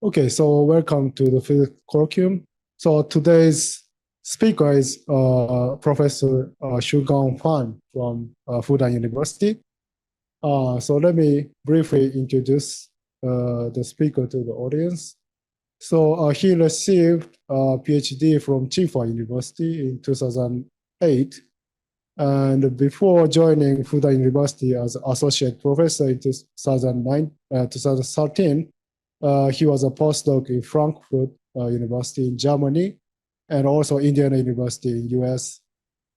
Okay, so welcome to the physics colloquium. So today's speaker is Professor Shugang Fan from Fudan University. So let me briefly introduce the speaker to the audience. So he received a PhD from Tsinghua University in 2008. And before joining Fudan University as associate professor in 2013, he was a postdoc in Frankfurt University in Germany, and also Indiana University in US.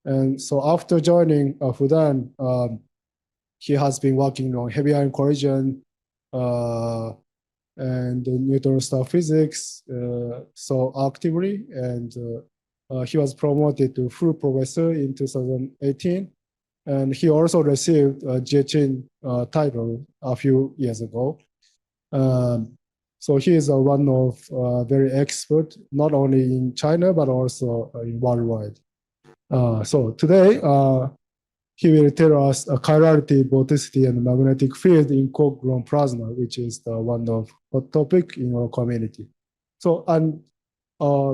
And so after joining Fudan, he has been working on heavy ion collision and neutron star physics so actively, and he was promoted to full professor in 2018. And he also received a GHIN title a few years ago. So he is one of very expert, not only in China, but also in worldwide. So today, he will tell us chirality, vorticity, and magnetic field in quark-gluon plasma, which is the one of hot topic in our community. So, and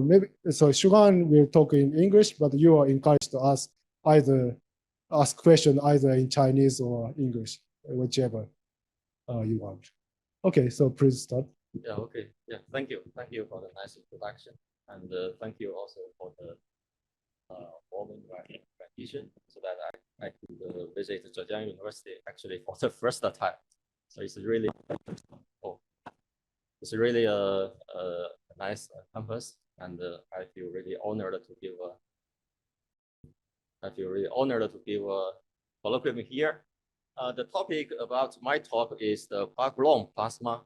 maybe, so Shugan will talk in English, but you are encouraged to ask question either in Chinese or English, whichever you want. Okay, so please start. Yeah, okay. Yeah, thank you. Thank you for the nice introduction. And thank you also for the warm invitation so that I could visit Zhejiang University actually for the first time. So it's really, it's really a nice campus, and I feel really honored to give a colloquium here. The topic about my talk is the quark-gluon plasma,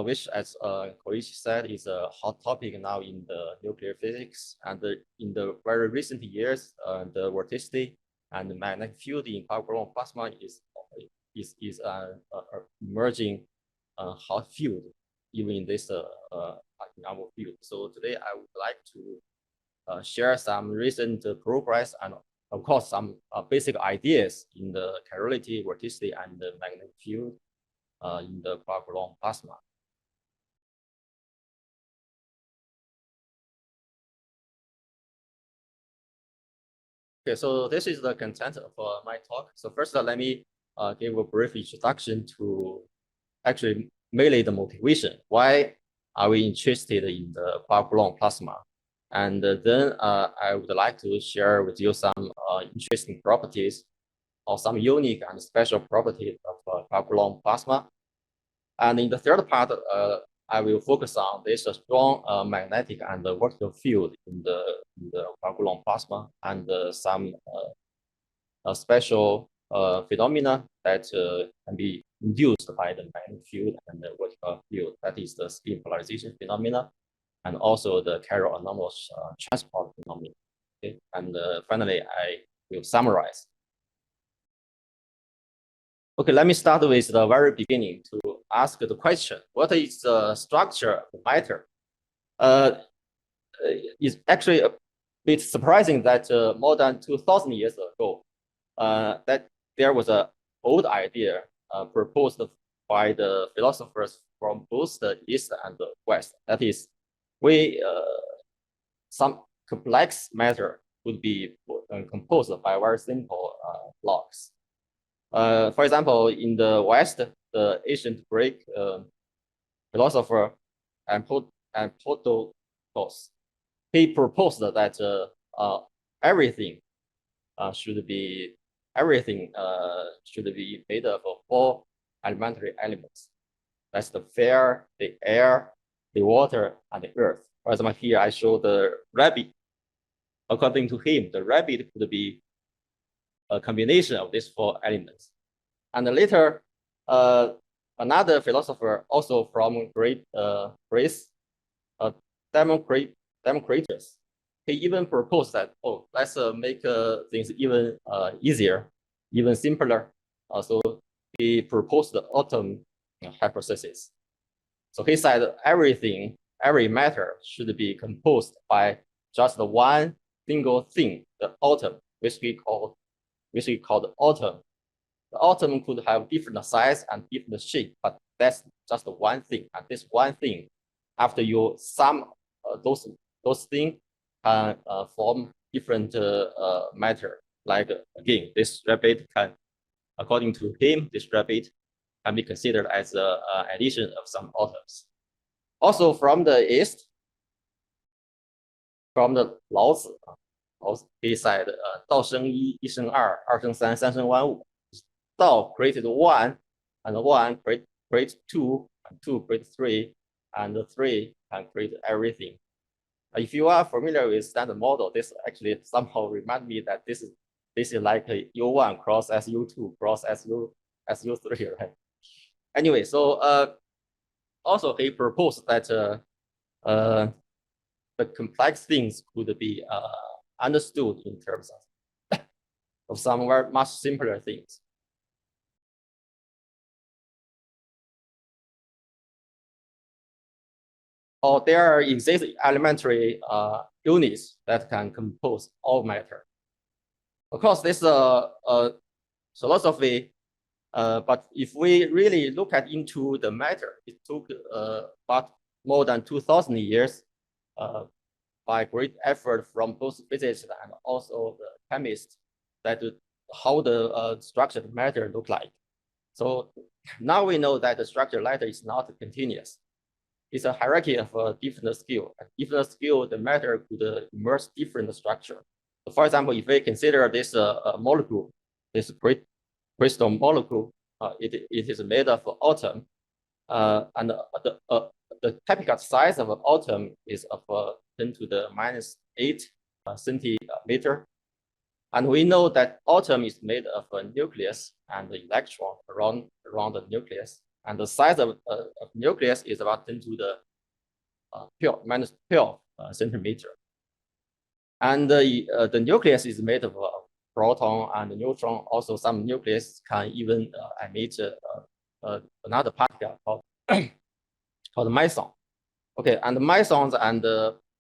which, as Koichi said, is a hot topic now in the nuclear physics. And in the very recent years, the vorticity and the magnetic field in quark-gluon plasma is emerging hot field, even in this our field. So today I would like to share some recent progress and, of course, some basic ideas in the chirality, vorticity, and the magnetic field in the quark-gluon plasma. Okay, so this is the content of my talk. So first, let me give a brief introduction to actually mainly the motivation. Why are we interested in the quark-gluon plasma? And then I would like to share with you some interesting properties or some unique and special properties of quark-gluon plasma. And in the third part, I will focus on this strong magnetic and vertical field in the quark-gluon plasma, and some special phenomena that can be induced by the magnetic field and the vertical field. That is the spin polarization phenomena, and also the chiral anomalous transport phenomena. Okay, and finally, I will summarize. Okay, let me start with the very beginning to ask the question: what is the structure of matter? It's actually a bit surprising that more than 2,000 years ago, that there was an old idea proposed by the philosophers from both the East and the West. That is, some complex matter would be composed by very simple laws. For example, in the West, the ancient Greek philosopher Empedocles, he proposed that everything should be made up of 4 elementary elements. That's the fire, the air, the water, and the earth. For example, here I show the rabbit. According to him, the rabbit could be a combination of these 4 elements. And later, another philosopher, also from Greece, Democritus, he even proposed that, let's make things even easier, even simpler. So he proposed the atom hypothesis. So he said every matter should be composed by just one single thing, the atom, which we call the atom. the atom could have different size and different shape, but that's just one thing. And this one thing, after you sum those things, can form different matter. Like again, this rabbit can, according to him, this rabbit can be considered as an addition of some atoms. Also from the East, from the 老子 he said, 道生一，一生二，二生三，三生万物。道 created one, and one create two, and two create three, and three can create everything. If you are familiar with standard model, this actually somehow remind me that this is like a U1 cross SU2 cross SU3, right? Anyway, so also he proposed that the complex things could be understood in terms of some very much simpler things. Or there exist elementary units that can compose all matter. Of course, this is a philosophy, but if we really look into the matter, it took about more than 2,000 years by great effort from both physicists and also the chemists, that how the structured matter look like. So now we know that the structured matter is not continuous. It's a hierarchy of different scale. At different scale, the matter could emerge different structure. So for example, if we consider this molecule, this crystal molecule, it is made of atom, and the typical size of an atom is of 10 to the -8 centimeter. And we know that atom is made of a nucleus and the electron around the nucleus. And the size of nucleus is about 10 to the -12 centimeter. And the nucleus is made of proton and neutron. Also, some nucleus can even emit another particle called meson. Okay, and the mesons and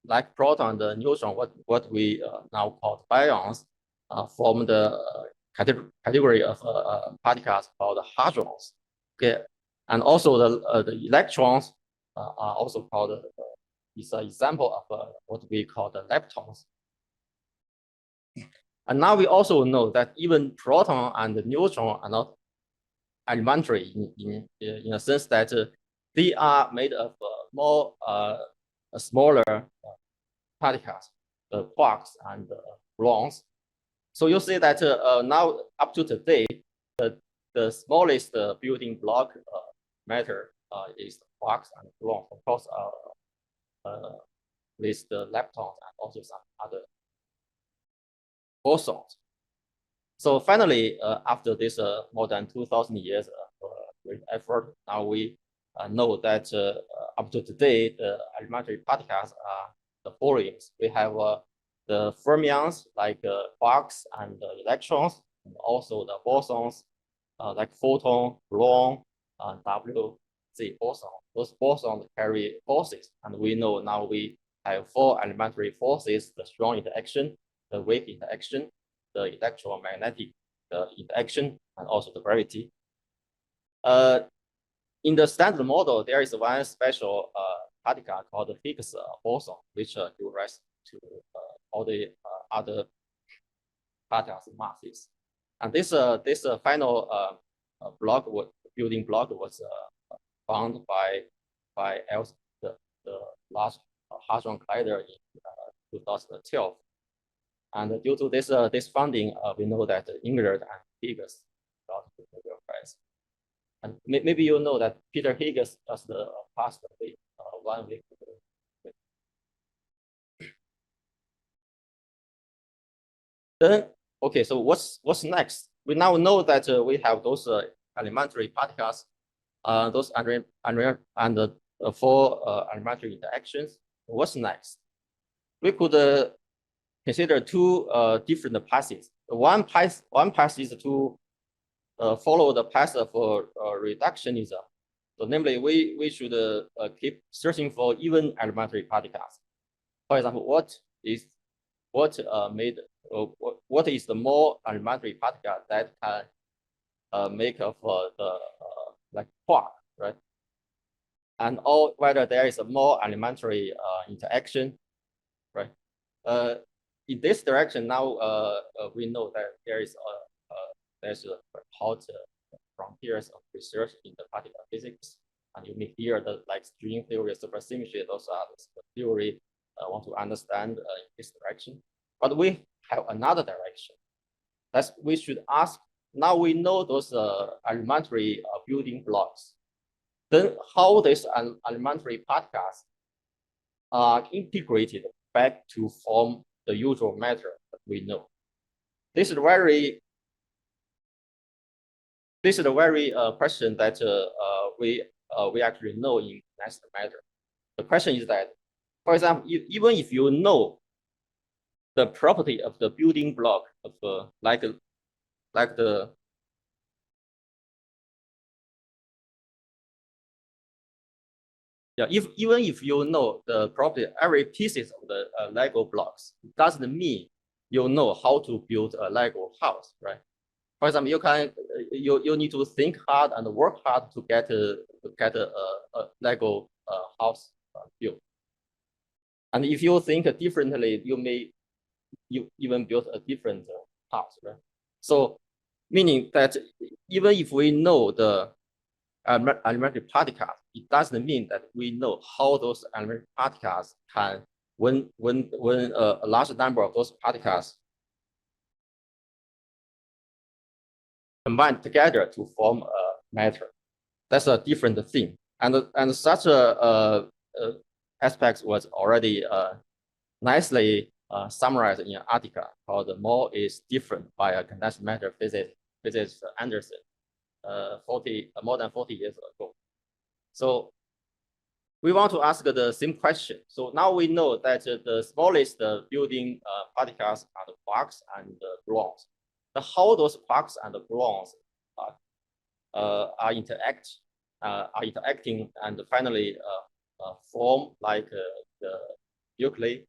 like proton and the neutron, what we now call barons, form the category of particles called hadrons. Okay, and also the electrons are also called is an example of what we call the leptons. And now we also know that even proton and the neutron are not elementary in a sense that they are made of more smaller particles, the quarks and the gluons. So you see that now up to today, the smallest building block matter is the quarks and gluons. Of course, with the leptons and also some other bosons. So finally, after this more than 2,000 years of great effort, now we know that up to today, the elementary particles are the following. We have the fermions like quarks and electrons, and also the bosons like photon, gluon, WZ boson. Those bosons carry forces, and we know now we have 4 elementary forces: the strong interaction, the weak interaction, the electromagnetic interaction, and also the gravity. In the standard model, there is one special particle called the Higgs boson, which gives rise to all the other particles masses. And this final building block was found by the Large Hadron Collider in 2012. And due to this funding, we know that England and Higgs got the Nobel Prize. And maybe you know that Peter Higgs just passed away 1 week ago. Then, okay, so what's next? We now know that we have those elementary particles, those and the 4 elementary interactions. What's next? We could consider 2 different paths. One path is to follow the path of reductionism. So namely, we should keep searching for even elementary particles. For example, what is the more elementary particle that can make of the like quark, right? And or whether there is a more elementary interaction, right? In this direction, now we know that there's a hot frontiers of research in the particle physics, and you may hear the like string theory, supersymmetry, those are the theory want to understand in this direction. But we have another direction. That's we should ask. Now we know those elementary building blocks. Then how these elementary particles are integrated back to form the usual matter that we know. This is a very question that we actually know in next matter. The question is that, for example, even if you know the property of the building block of like the even if you know the property every pieces of the Lego blocks, it doesn't mean you know how to build a Lego house, right? For example, you need to think hard and work hard to get a Lego house built. And if you think differently, you even build a different house, right? So meaning that even if we know the elementary particles, it doesn't mean that we know how those elementary particles can, when a large number of those particles combine together to form a matter. That's a different thing. And such a aspect was already nicely summarized in an article called "More is Different" by a condensed matter physicist Anderson, more than 40 years ago. So we want to ask the same question. So now we know that the smallest building particles are the quarks and the gluons. How those quarks and the gluons are interacting and finally form like the nuclei,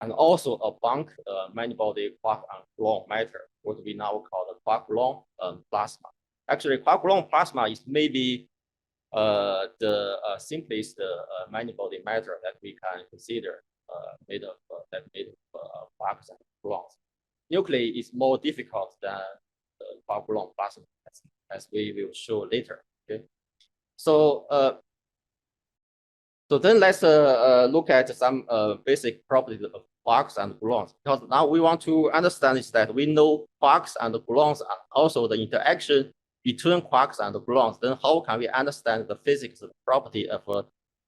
and also a bulk many-body quark and gluon matter, what we now call the quark-gluon plasma. Actually, quark-gluon plasma is maybe the simplest many-body matter that we can consider made of quarks and gluons. Nuclei is more difficult than the quark-gluon plasma, as we will show later. Okay, so then let's look at some basic properties of quarks and gluons. Because now we want to understand is that we know quarks and gluons are also the interaction between quarks and gluons. Then how can we understand the physics property of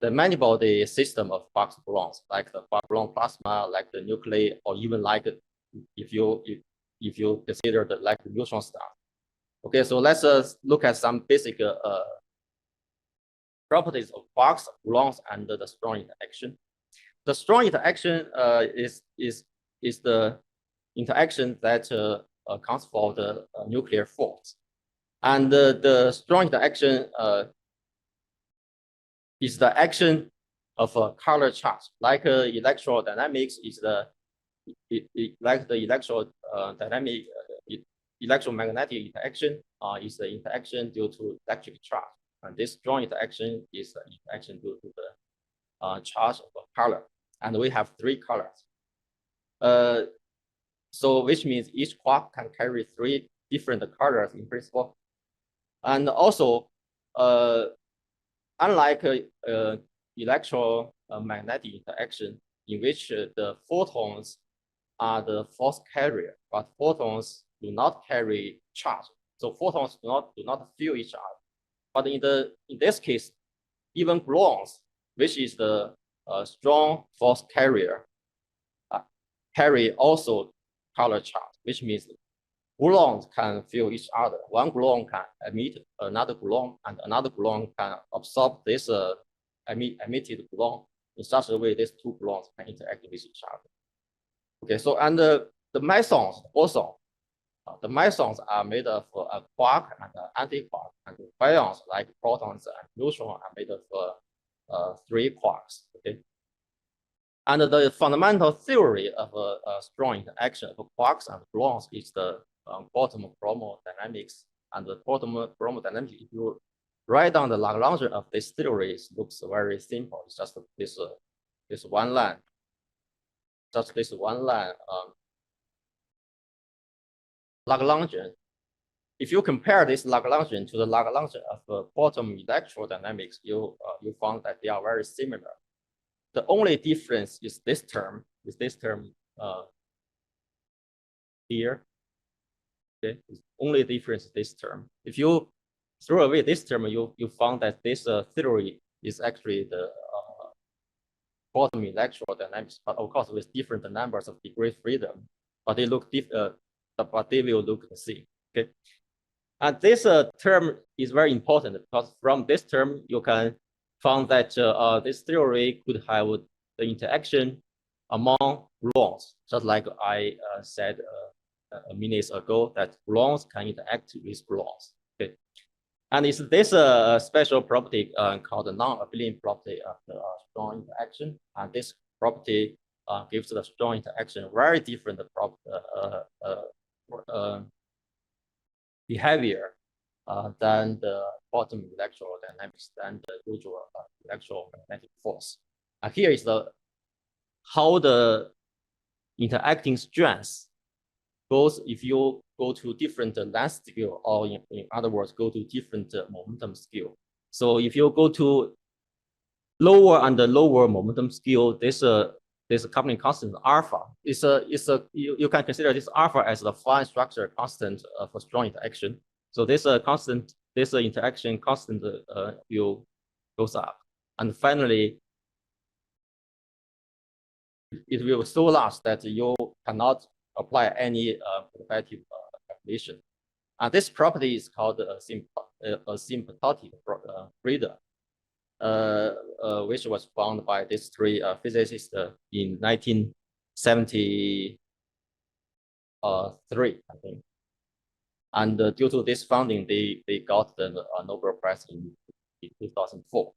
the many-body system of quarks and gluons, like the quark-gluon plasma, like the nuclei, or even like if you consider the like the neutron star. Okay, so let's look at some basic properties of quarks, gluons, and the strong interaction. The strong interaction is the interaction that accounts for the nuclear force, and the strong interaction is the action of a color charge. Like electrodynamics is like the electrodynamic electromagnetic interaction is the interaction due to electric charge. And this strong interaction is the interaction due to the charge of a color. And we have three colors. So which means each quark can carry three different colors in principle. And also, unlike electromagnetic interaction, in which the photons are the force carrier, but photons do not carry charge. So photons do not feel each other. But in this case, even gluons, which is the strong force carrier, carry also color charge, which means gluons can feel each other. One gluon can emit another gluon, and another gluon can absorb this emitted gluon. In such a way, these two gluons can interact with each other. Okay, so and the mesons also. The mesons are made of a quark and anti-quark, and the barons like protons and neutrons are made of three quarks. Okay, and the fundamental theory of a strong interaction of quarks and gluons is the quantum chromodynamics and the thermodynamics, if you write down the Lagrange of this theory, it looks very simple. It's just this one line. Just this one line. Lagrange. If you compare this Lagrange to the Lagrange of quantum electrodynamics, you found that they are very similar. The only difference is this term. Here. Okay, it's only difference is this term. If you throw away this term, you found that this theory is actually the quantum electrodynamics, but of course with different numbers of degree freedom. But they look but they will look the same. Okay, and this term is very important because from this term you can find that this theory could have the interaction among gluons, just like I said a minute ago, that gluons can interact with gluons. Okay, and it's this special property called the non-abelian property of the strong interaction, and this property gives the strong interaction very different behavior than the quantum electrodynamics, than the usual electromagnetic force. And here is how the interacting strengths goes if you go to different length scale, or in other words, go to different momentum scale. So if you go to lower and lower momentum scale, this coupling constant alpha you can consider this alpha as the fine structure constant for strong interaction. So this interaction constant will goes up, and finally it will so large that you cannot apply any competitive calculation. And this property is called asymptotic freedom, which was found by these three physicists in 1973, I think. And due to this finding, they got the Nobel Prize in 2004.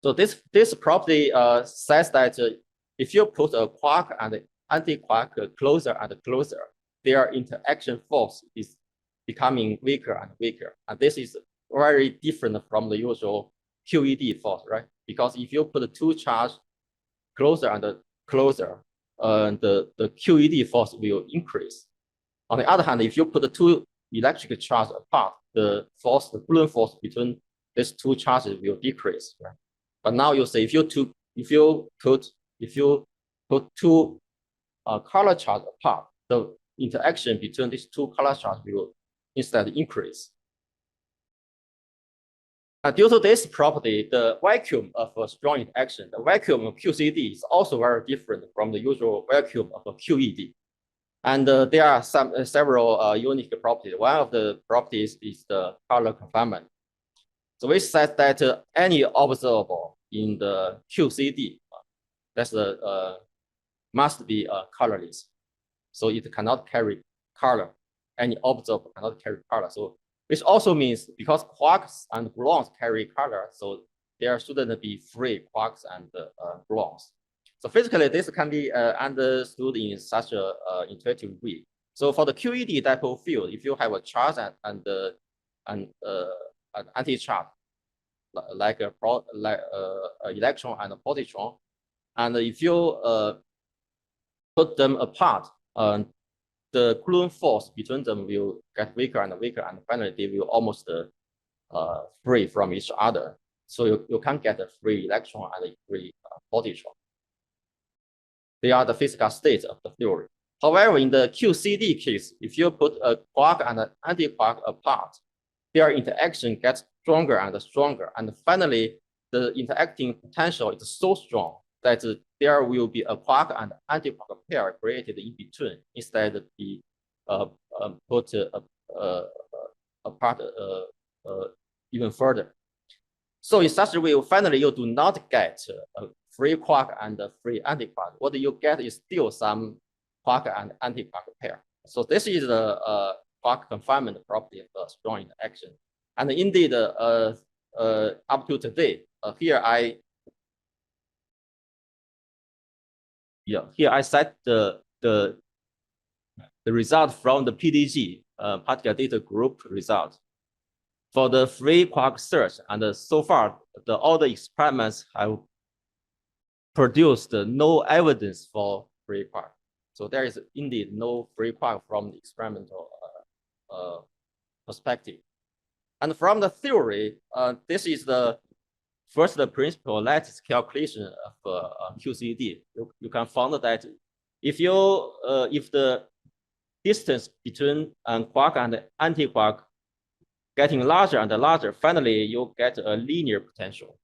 So this property says that if you put a quark and anti-quark closer and closer, their interaction force is becoming weaker and weaker. And this is very different from the usual QED force, right? Because if you put two charges closer and closer, the QED force will increase. On the other hand, if you put the two electric charges apart, the Coulomb force between these two charges will decrease, right? But now you say if you put two color charges apart, the interaction between these two color charges will instead increase. Due to this property, the vacuum of a strong interaction, the vacuum of QCD is also very different from the usual vacuum of a QED. And there are several unique properties. One of the properties is the color confinement. So we said that any observable in the QCD, that's must be colorless. So it cannot carry color. Any observable cannot carry color. So which also means because quarks and gluons carry color, so there shouldn't be free quarks and gluons. So physically, this can be understood in such a intuitive way. So for the QED dipole field, if you have a charge and an anti-charge, like a electron and a positron, and if you put them apart, the Coulomb force between them will get weaker and weaker, and finally they will almost free from each other. So you can't get a free electron and a free positron. They are the physical states of the theory. However, in the QCD case, if you put a quark and an anti-quark apart, their interaction gets stronger and stronger, and finally the interacting potential is so strong that there will be a quark and anti-quark pair created in between, instead of be put apart even further. So in such a way, finally you do not get a free quark and a free anti-quark. What you get is still some quark and anti-quark pair. So this is the quark confinement property of a strong interaction. And indeed, up to today, here I set the the result from the PDG, particle data group result for the free quark search. And so far, all the experiments have produced no evidence for free quark. So there is indeed no free quark from the experimental perspective. And from the theory, this is the first principle lattice calculation of QCD. You can find that if the distance between quark and anti-quark getting larger and larger, finally you get a linear potential,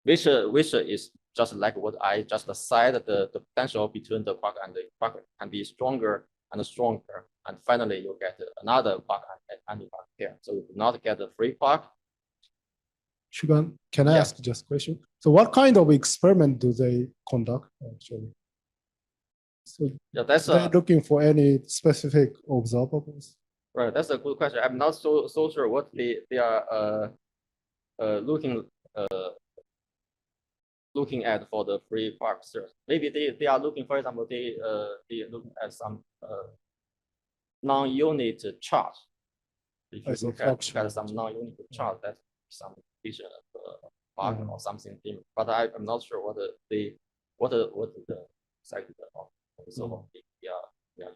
which is just like what I just said. The potential between the quark and the quark can be stronger and stronger, and finally you get another quark and anti-quark pair. So you do not get a free quark. Shugan, can I ask just a question? So what kind of experiment do they conduct actually? So they're looking for any specific observables? Right, that's a good question. I'm not so sure what they are looking at for the free quark search. Maybe they are looking, for example, they look at some non-unit charge. If you look at some non-unit charge, that's some vision of quark or something different. But I'm not sure what the exact so yeah.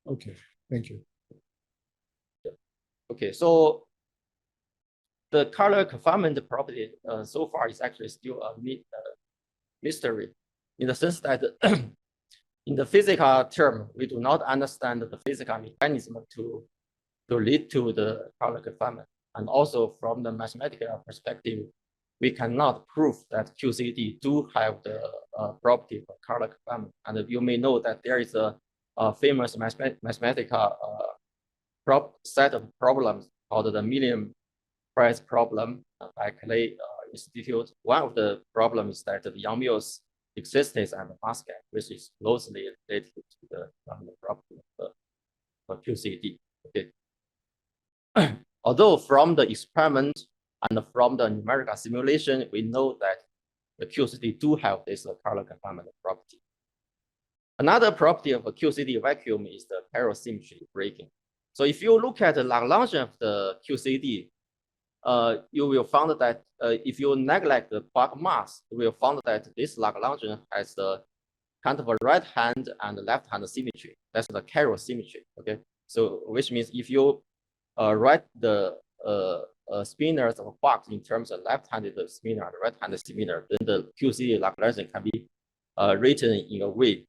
Okay, thank you. Okay, so the color confinement property so far is actually still a mystery, in the sense that in the physical term, we do not understand the physical mechanism to lead to the color confinement. And also from the mathematical perspective, we cannot prove that QCD do have the property of color confinement. And you may know that there is a famous mathematical set of problems called the million price problem by Clay Institute. One of the problems is that the Yang-Mills existence and mass gap, which is closely related to the property of QCD. Okay. Although from the experiment and from the numerical simulation, we know that the QCD do have this color confinement property. Another property of a QCD vacuum is the chiral symmetry breaking. So if you look at the Lagrangian of the QCD, you will find that if you neglect the quark mass, you will find that this Lagrangian has a kind of a right hand and left hand symmetry. That's the chiral symmetry. Okay, so which means if you write the spinors of quarks in terms of left-handed spinor and right-handed spinor, then the QCD Lagrangian can be written in a way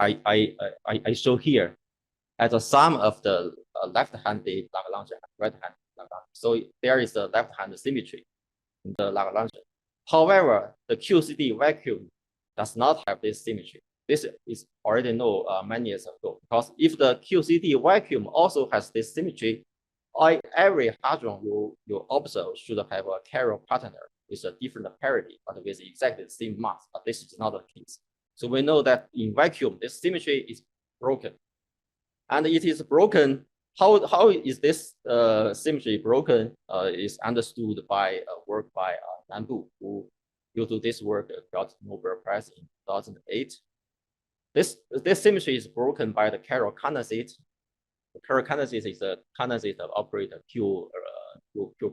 I show here as a sum of the left-handed Lagrangian and right-handed Lagrangian. So there is a left-hand symmetry in the Lagrangian. However, the QCD vacuum does not have this symmetry. This is already known many years ago, because if the QCD vacuum also has this symmetry, every hadron you observe should have a chiral partner with a different parity, but with exactly the same mass. But this is not the case. So we know that in vacuum, this symmetry is broken. And it is broken. How is this symmetry broken? Is understood by work by Nanbu, who due to this work got Nobel Prize in 2008. This symmetry is broken by the chiral condensate. The chiral condensate is a condensate of operator Q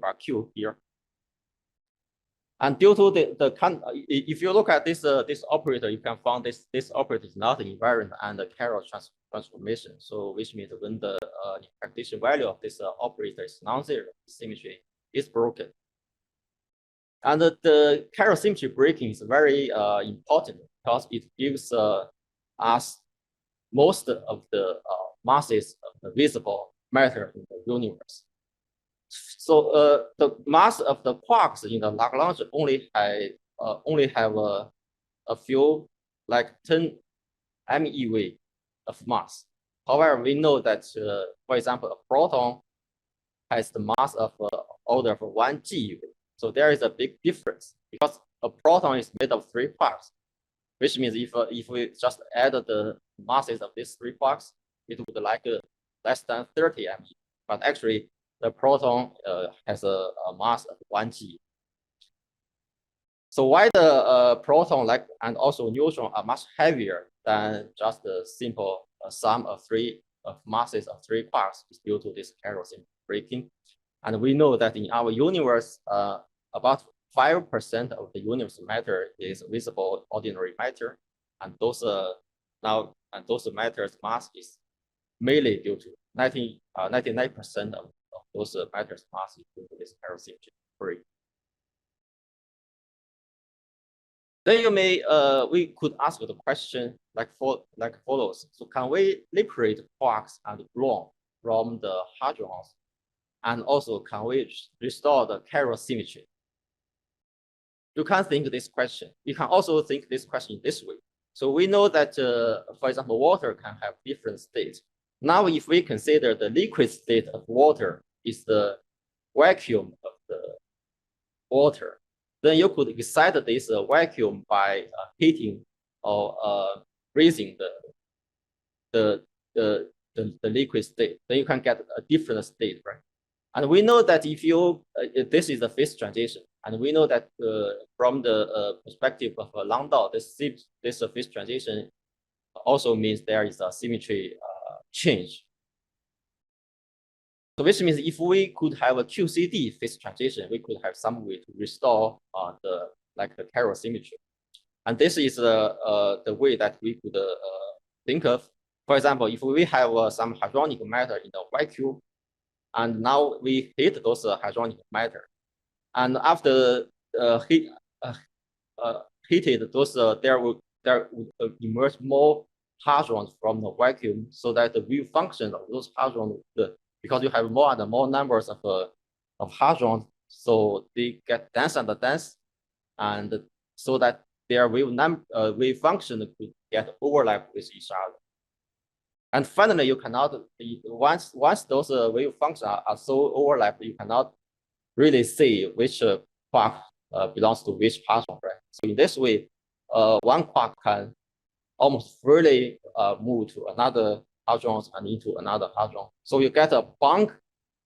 bar Q here. And due to if you look at this operator, you can find this operator is not invariant and the chiral transformation. So which means when the expectation value of this operator is non-zero, symmetry is broken. And the chiral symmetry breaking is very important because it gives us most of the masses of the visible matter in the universe. So the mass of the quarks in the Lagrangian only have a few, like 10 MeV of mass. However, we know that, for example, a proton has the mass of order of 1 GeV. So there is a big difference because a proton is made of 3 quarks, which means if we just add the masses of these 3 quarks, it would like less than 30 MeV. But actually, the proton has a mass of 1 GeV. So why the proton and also neutron are much heavier than just the simple sum of masses of three quarks is due to this chiral symmetry breaking. And we know that in our universe, about 5% of the universe matter is visible ordinary matter, and those matters mass is mainly due to 99% of those matters mass is due to this chiral symmetry break. Then you may we could ask the question like follows. So can we liberate quarks and gluons from the hadrons? And also, can we restore the chiral symmetry? You can think this question. You can also think this question this way. So we know that, for example, water can have different states. Now, if we consider the liquid state of water is the vacuum of the water, then you could excite this vacuum by heating or raising the liquid state. Then you can get a different state, right? And we know that if you, this is the phase transition, and we know that from the perspective of Landau, this phase transition also means there is a symmetry change. So which means if we could have a QCD phase transition, we could have some way to restore the chiral symmetry. And this is the way that we could think of. For example, if we have some hadronic matter in the vacuum, and now we heat those hadronic matter, and after heated those, there would emerge more hadrons from the vacuum, so that the wave function of those hadrons, because you have more and more numbers of hadrons, so they get dense and dense, and so that their wave function could get overlap with each other. And finally, you cannot, once those wave functions are so overlapped, you cannot really see which quark belongs to which hadron, right? So in this way, one quark can almost freely move to another hadron and into another hadron. So you get a bunk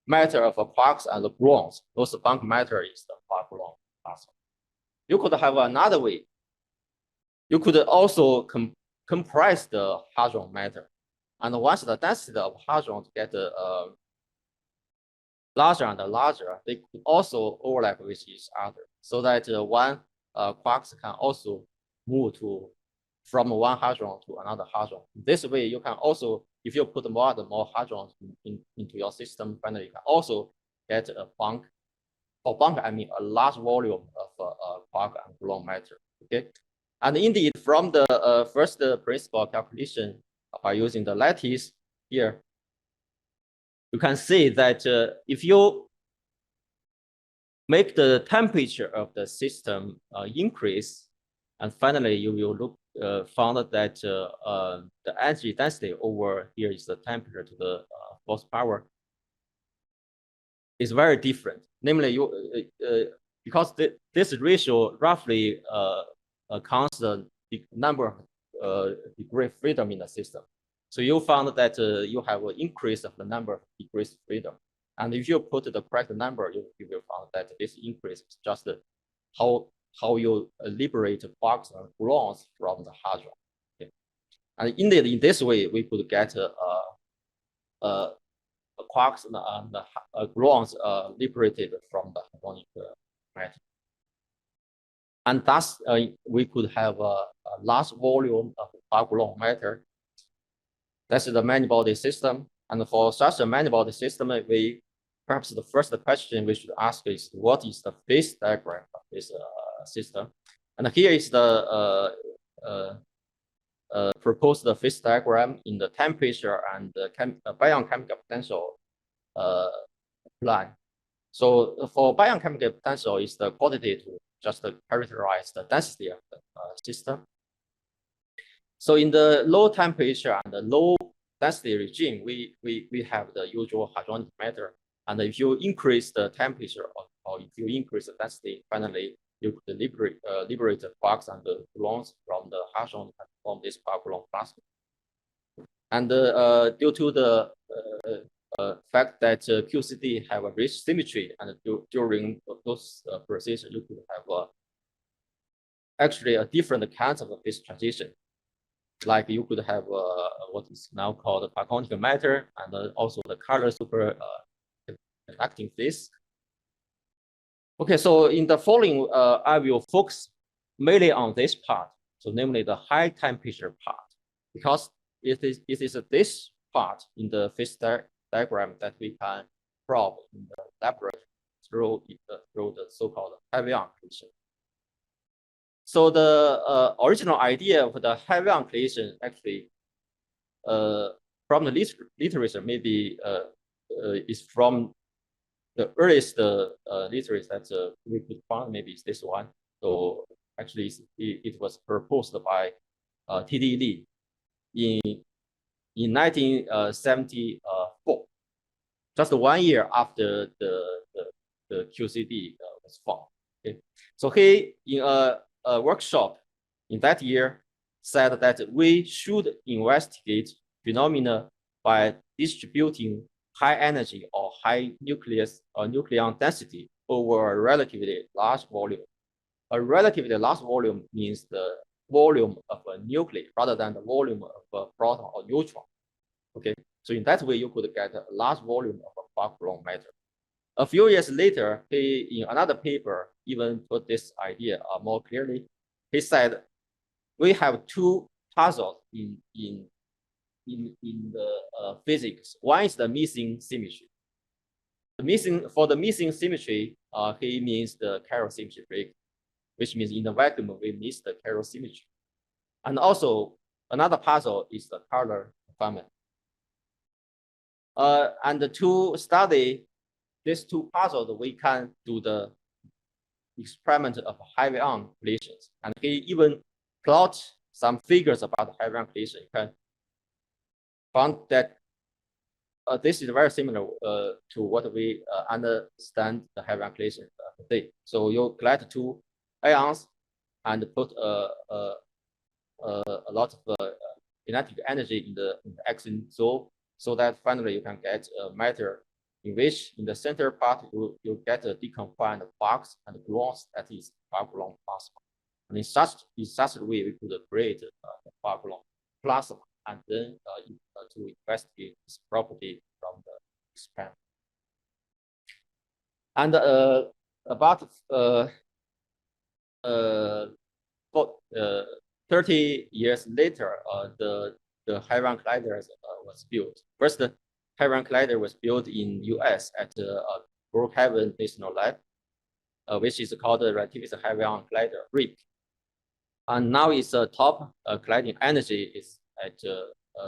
matter of quarks and gluons. Those bunk matter is the quark-gluon cluster. You could have another way. You could also compress the hadron matter. And once the density of hadrons get larger and larger, they could also overlap with each other, so that one quarks can also move from one hadron to another hadron. This way, you can also, if you put more and more hadrons into your system, finally you can also get a bunk. For bunk, I mean a large volume of quark and gluon matter. Okay, and indeed, from the first principle calculation by using the lattice here, you can see that if you make the temperature of the system increase, and finally you will found that the energy density over here is the temperature to the Bose power is very different. Namely, because this ratio roughly counts the number of degree of freedom in the system. So you found that you have an increase of the number of degrees of freedom. And if you put the correct number, you will find that this increase is just how you liberate quarks and gluons from the hadron. Okay. And indeed, in this way, we could get quarks and gluons liberated from the hadronic matter. And thus, we could have a large volume of quark-gluon matter. That's the many-body system. And for such a many-body system, perhaps the first question we should ask is, what is the phase diagram of this system? And here is the proposed phase diagram in the temperature and the biochemical potential line. So for biochemical potential is the quantity to just characterize the density of the system. So in the low temperature and the low density regime, we have the usual hadronic matter. And if you increase the temperature or if you increase the density, finally you could liberate the quarks and the gluons from the hadron and form this quark-gluon cluster. And due to the fact that QCD have a rich symmetry, and during those processes, you could have actually a different kinds of phase transition. like you could have what is now called quark matter, and also the color super conducting phase. Okay, so in the following, I will focus mainly on this part, so namely the high temperature part, because it is this part in the phase diagram that we can probe in the laboratory through the so-called heavy ion collision. So the original idea of the heavy ion collision actually from the literature maybe is from the earliest literature that we could find, maybe it's this one. So actually it was proposed by T.D. Lee in 1974, just 1 year after the QCD was formed. Okay, so he in a workshop in that year said that we should investigate phenomena by distributing high energy or high nucleus or nucleon density over a relatively large volume. A relatively large volume means the volume of a nucleus rather than the volume of a proton or neutron. Okay, so in that way you could get a large volume of a quark-gluon matter. A few years later, he in another paper even put this idea more clearly. He said, we have two puzzles in the physics. One is the missing symmetry. For the missing symmetry, he means the chiral symmetry break, which means in the vacuum we miss the chiral symmetry. And also another puzzle is the color confinement. And to study these two puzzles, we can do the experiment of heavy ion collisions. And he even plot some figures about heavy ion collision. You can find that this is very similar to what we understand the heavy ion collision today. So you collect two ions and put a lot of kinetic energy in the action zone, so that finally you can get a matter in which in the center part you get a deconfined quarks and gluons, that is quark-gluon plasma. And in such a way we could create the quark-gluon plasma and then to investigate this property from the experiment. And about 30 years later, the Hadron Collider was built. First, the Hadron Collider was built in US at the Brookhaven National Lab, which is called the Relativistic Heavy Ion Collider, RHIC. And now its top colliding energy is at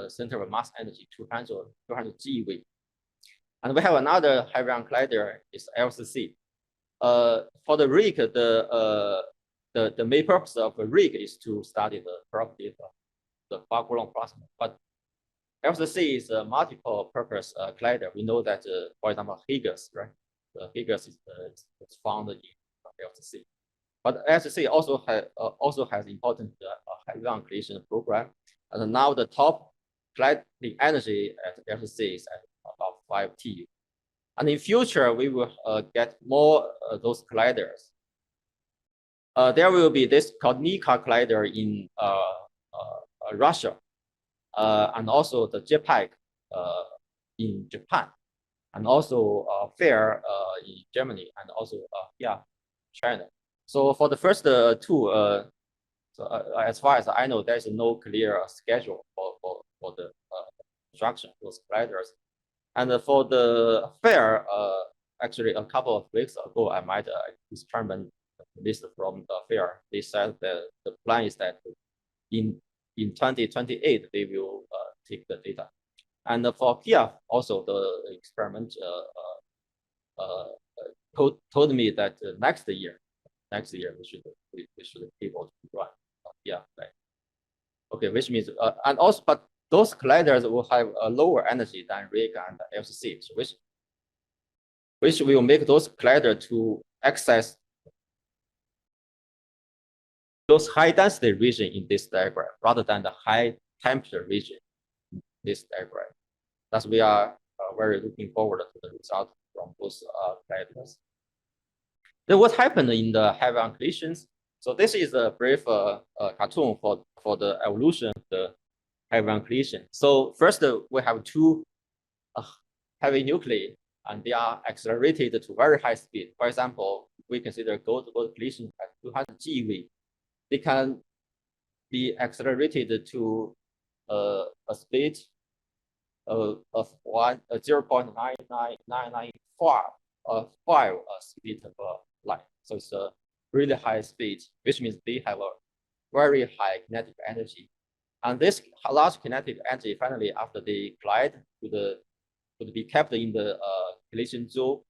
center of mass energy 200 GeV. And we have another Heavy Ion Collider, is LCC. For the RHIC, the main purpose of the RHIC is to study the property of the quark-gluon plasma. But LCC is a multiple purpose collider. We know that, for example, Higgs, right? The Higgs is found in LCC. But LCC also has important heavy ion collision program. And now the top colliding energy at LCC is at about 5 TeV. And in future, we will get more those colliders. There will be this called Nika collider in Russia, and also the JPEG in Japan, and also FAIR in Germany, and also China. So for the first two, as far as I know, there is no clear schedule for the construction of those colliders. And for the FAIR, actually a couple of weeks ago, I might experiment this from the FAIR. They said that the plan is that in 2028 they will take the data. And for Kiev, also the experiment told me that next year we should be able to run. Right. Okay, which means and also, but those colliders will have a lower energy than RHIC and LCC, so which will make those colliders to access those high density region in this diagram rather than the high temperature region in this diagram. Thus, we are very looking forward to the result from those colliders. Then what happened in the heavy ion collisions? So this is a brief cartoon for the evolution of the heavy ion collision. So first, we have two heavy nuclei, and they are accelerated to very high speed. For example, we consider gold-gold collision at 200 GeV. They can be accelerated to a speed of 0.99995 speed of light. So it's a really high speed, which means they have a very high kinetic energy. And this large kinetic energy, finally, after they collide, would be kept in the collision zone.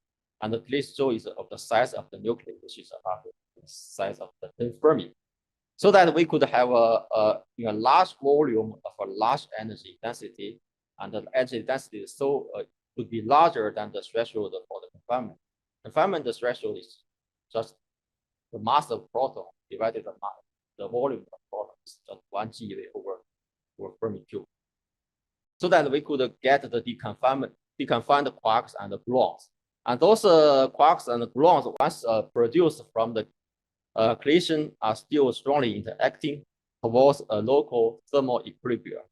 And the collision zone is of the size of the nuclei, which is about the size of the Fermi. So that we could have a large volume of a large energy density, and the energy density would be larger than the threshold for the confinement. Confinement threshold is just the mass of proton divided by the volume of protons, just 1 GeV over Fermi cube. So that we could get the deconfined quarks and the gluons. And those quarks and gluons, once produced from the collision, are still strongly interacting towards a local thermal equilibrium.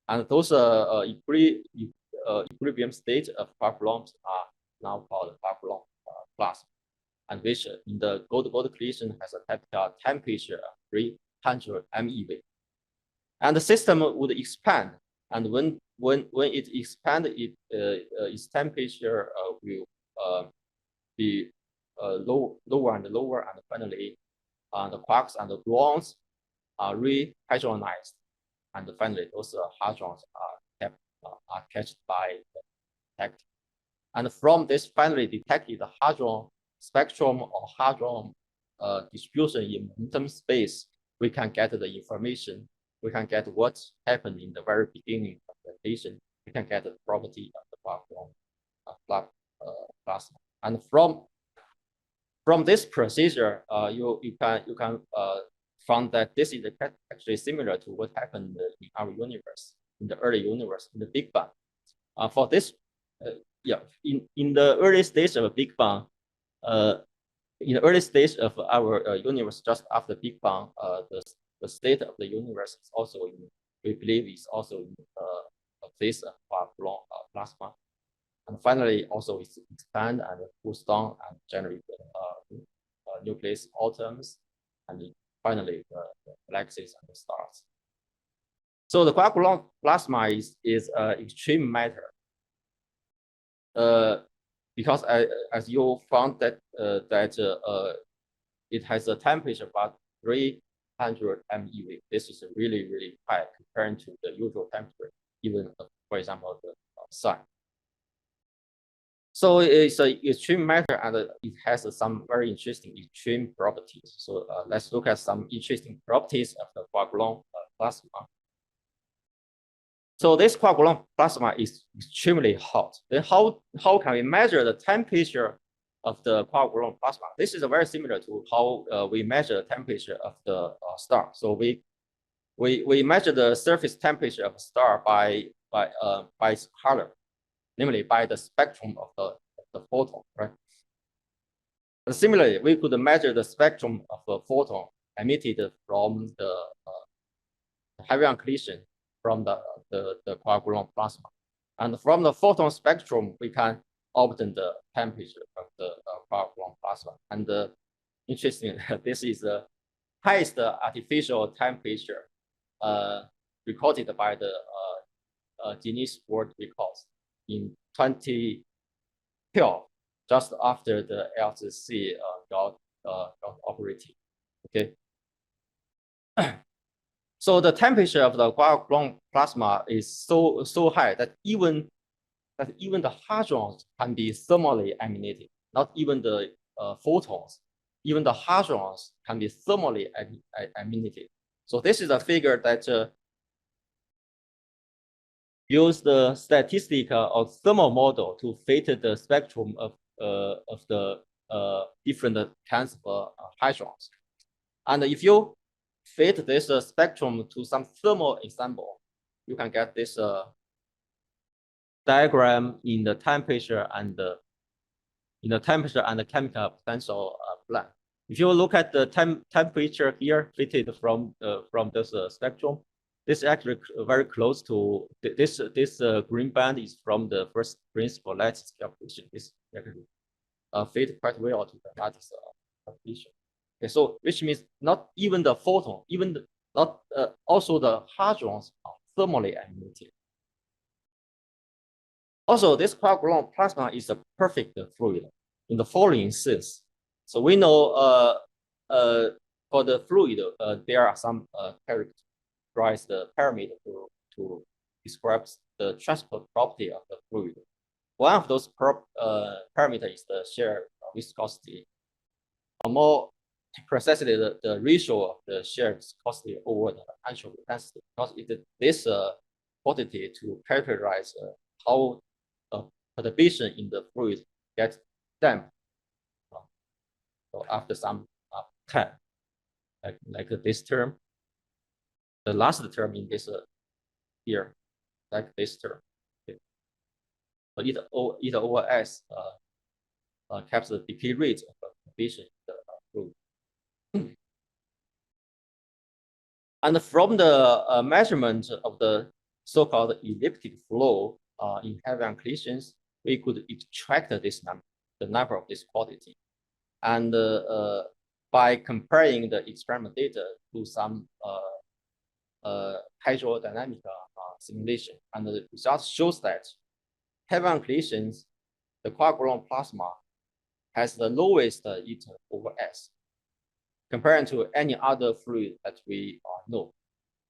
And those equilibrium states of quark-gluons are now called quark-gluon plasma, and which in the gold-gold collision has a temperature of 300 MeV. And the system would expand, and when it expands, its temperature will be lower and lower, and finally the quarks and the gluons are re-hadronized, and finally those hadrons are catched by the detector. And from this finally detected hadron spectrum or hadron distribution in momentum space, we can get the information. We can get what happened in the very beginning of the collision. We can get the property of the quark-gluon plasma. And from this procedure, you can find that this is actually similar to what happened in our universe, in the early universe, in the Big Bang. For this, in the early stage of a Big Bang, in the early stage of our universe, just after Big Bang, the state of the universe is also we believe is also in a phase of quark-gluon plasma. And finally, also it expand and cools down and generate nucleus atoms, and finally the galaxies and the stars. So the quark-gluon plasma is extreme matter, because as you found that it has a temperature about 300 MeV. This is really, really high compared to the usual temperature, even for example the sun. So it's an extreme matter, and it has some very interesting extreme properties. So let's look at some interesting properties of the quark-gluon plasma. So this quark-gluon plasma is extremely hot. Then how can we measure the temperature of the quark-gluon plasma? This is very similar to how we measure the temperature of the star. So we measure the surface temperature of a star by its color, namely by the spectrum of the photon, right? And similarly, we could measure the spectrum of the photon emitted from the heavy ion collision from the quark-gluon plasma. And from the photon spectrum, we can obtain the temperature of the quark-gluon plasma. And interesting, this is the highest artificial temperature recorded by the Guinness World Records in 2012, just after the LHC got operating. Okay. So the temperature of the quark-gluon plasma is so high that even the hadrons can be thermally emanated. Not even the photons, even the hadrons can be thermally emanated. So this is a figure that use the statistical or thermal model to fit the spectrum of the different kinds of hadrons. And if you fit this spectrum to some thermal example, you can get this diagram in the temperature and the chemical potential plan. If you look at the temperature here fitted from this spectrum, this is actually very close to this green band is from the first principle lattice calculation. This actually fit quite well to the lattice calculation. Okay, so which means not even the photon, also the hadrons are thermally emitted. Also, this quark-gluon plasma is a perfect fluid in the following sense. So we know for the fluid, there are some characterized parameter to describe the transport property of the fluid. One of those parameters is the shear viscosity. Or more precisely, the ratio of the shear viscosity over the ancillary density, because this quantity to characterize how perturbation in the fluid gets damped so after some time, like this term, the last term in this here, like this term. Okay. So either over S captures the decay rate of perturbation in the fluid. And from the measurement of the so-called elliptic flow in heavy ion collisions, we could extract this number, the number of this quantity. And by comparing the experiment data to some hydrodynamic simulation, and the result shows that heavy ion collisions, the quark-gluon plasma has the lowest eta over S compared to any other fluid that we know.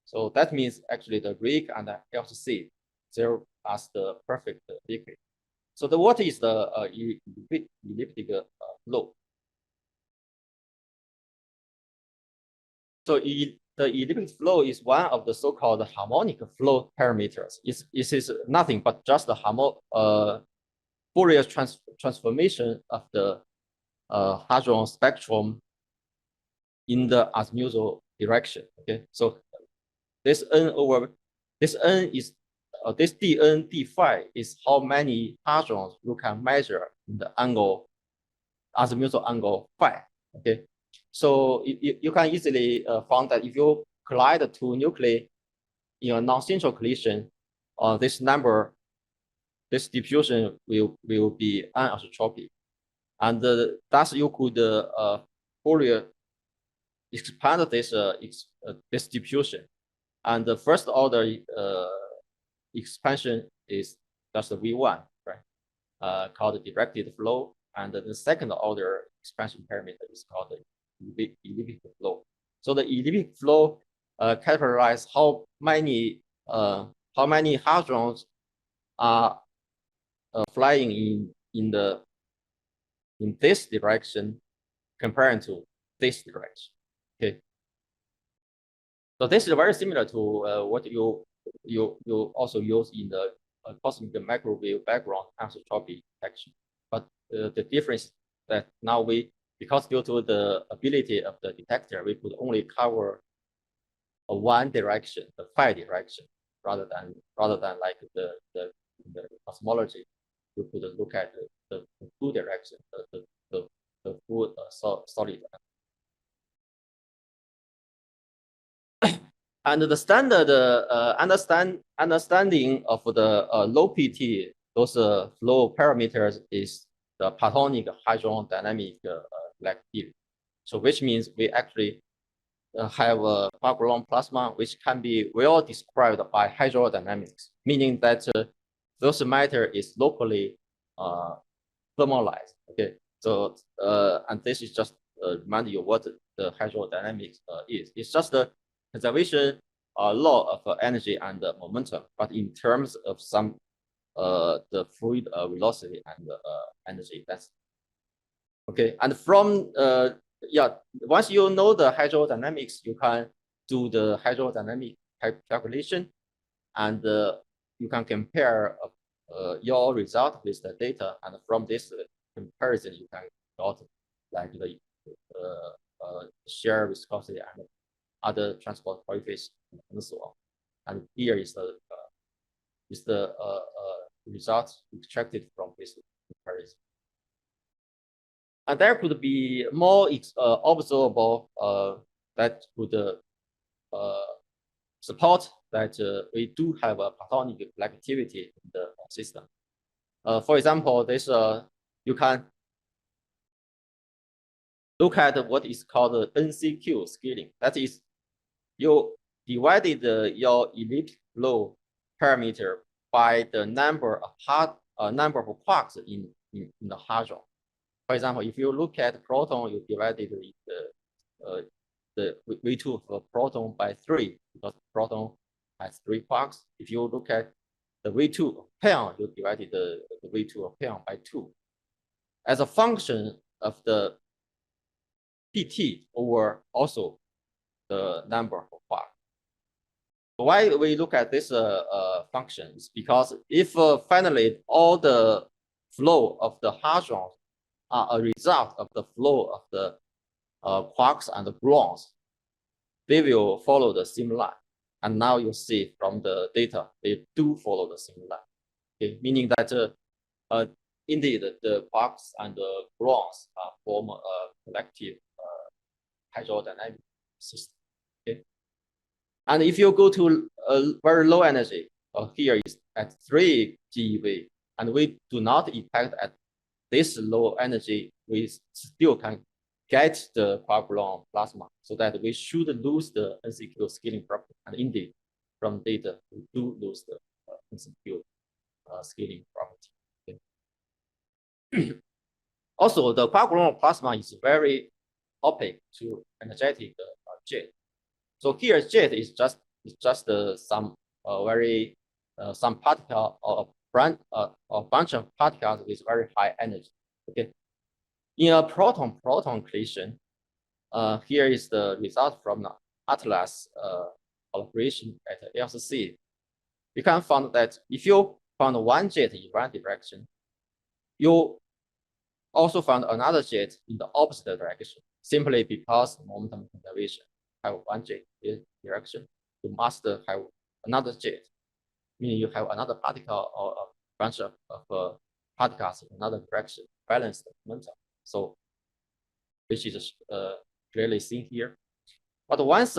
So that means actually the RHIC and the LHC serve as the perfect liquid. So what is the elliptic flow? So the elliptic flow is one of the so-called harmonic flow parameters. It is nothing but just the Fourier transformation of the hadron spectrum in the azimuthal direction. Okay, so this n is this dn d phi is how many hadrons you can measure in the angle, azimuthal angle phi. Okay, so you can easily find that if you collide two nuclei in a non-central collision, this number, this diffusion will be anisotropic, and thus you could Fourier expand this this diffusion, and the first order expansion is just the V1, right? Called the directed flow, and the second order expansion parameter is called the elliptic flow. So the elliptic flow characterizes how many hadrons are flying in this direction compared to this direction. Okay. So this is very similar to what you also use in the cosmic microwave background anisotropy detection. But the difference is that now because due to the ability of the detector, we could only cover one direction, the phi direction, rather than like the cosmology, you could look at the full direction, the full solid. And the standard understanding of the low PT, those flow parameters, is the platonic hadron dynamic relativity. So which means we actually have a quark-gluon plasma which can be well described by hydrodynamics, meaning that those matter is locally thermalized. Okay, so and this is just remind you what the hydrodynamics is. It's just the conservation law of energy and momentum, but in terms of some the fluid velocity and energy. That's okay. And from once you know the hydrodynamics, you can do the hydrodynamic calculation, and you can compare your result with the data, and from this comparison, you can got like the shear viscosity and other transport coefficients and so on. And here is the result extracted from this comparison. And there could be more observable that would support that we do have a platonic collectivity in the system. For example, this you can look at what is called the NCQ scaling. That is, you divided your elliptic flow parameter by the number of quarks in the hadron. For example, if you look at proton, you divided the V2 of a proton by 3 because proton has 3 quarks. If you look at the V2 of pion, you divided the V2 of pion by 2. As a function of the PT over also the number of quarks. Why we look at this functions? Because if finally all the flow of the hadrons are a result of the flow of the quarks and the gluons, they will follow the same line. And now you see from the data, they do follow the same line. Okay, meaning that indeed the quarks and the gluons form a collective hydrodynamic system. Okay, and if you go to a very low energy, here is at 3 GeV, and we do not expect at this low energy, we still can get the quark-gluon plasma, so that we should lose the NCQ scaling property. And indeed, from data, we do lose the NCQ scaling property. Okay. Also, the quark-gluon plasma is very opaque to energetic jet. So here, jet is just some very some particle or bunch of particles with very high energy. Okay. In a proton collision, here is the result from the Atlas collaboration at LCC. You can find that if you found one jet in one direction, you also found another jet in the opposite direction, simply because momentum conservation have one jet in direction. You must have another jet, meaning you have another particle or a bunch of particles in another direction, balance the momentum. So, which is clearly seen here. But once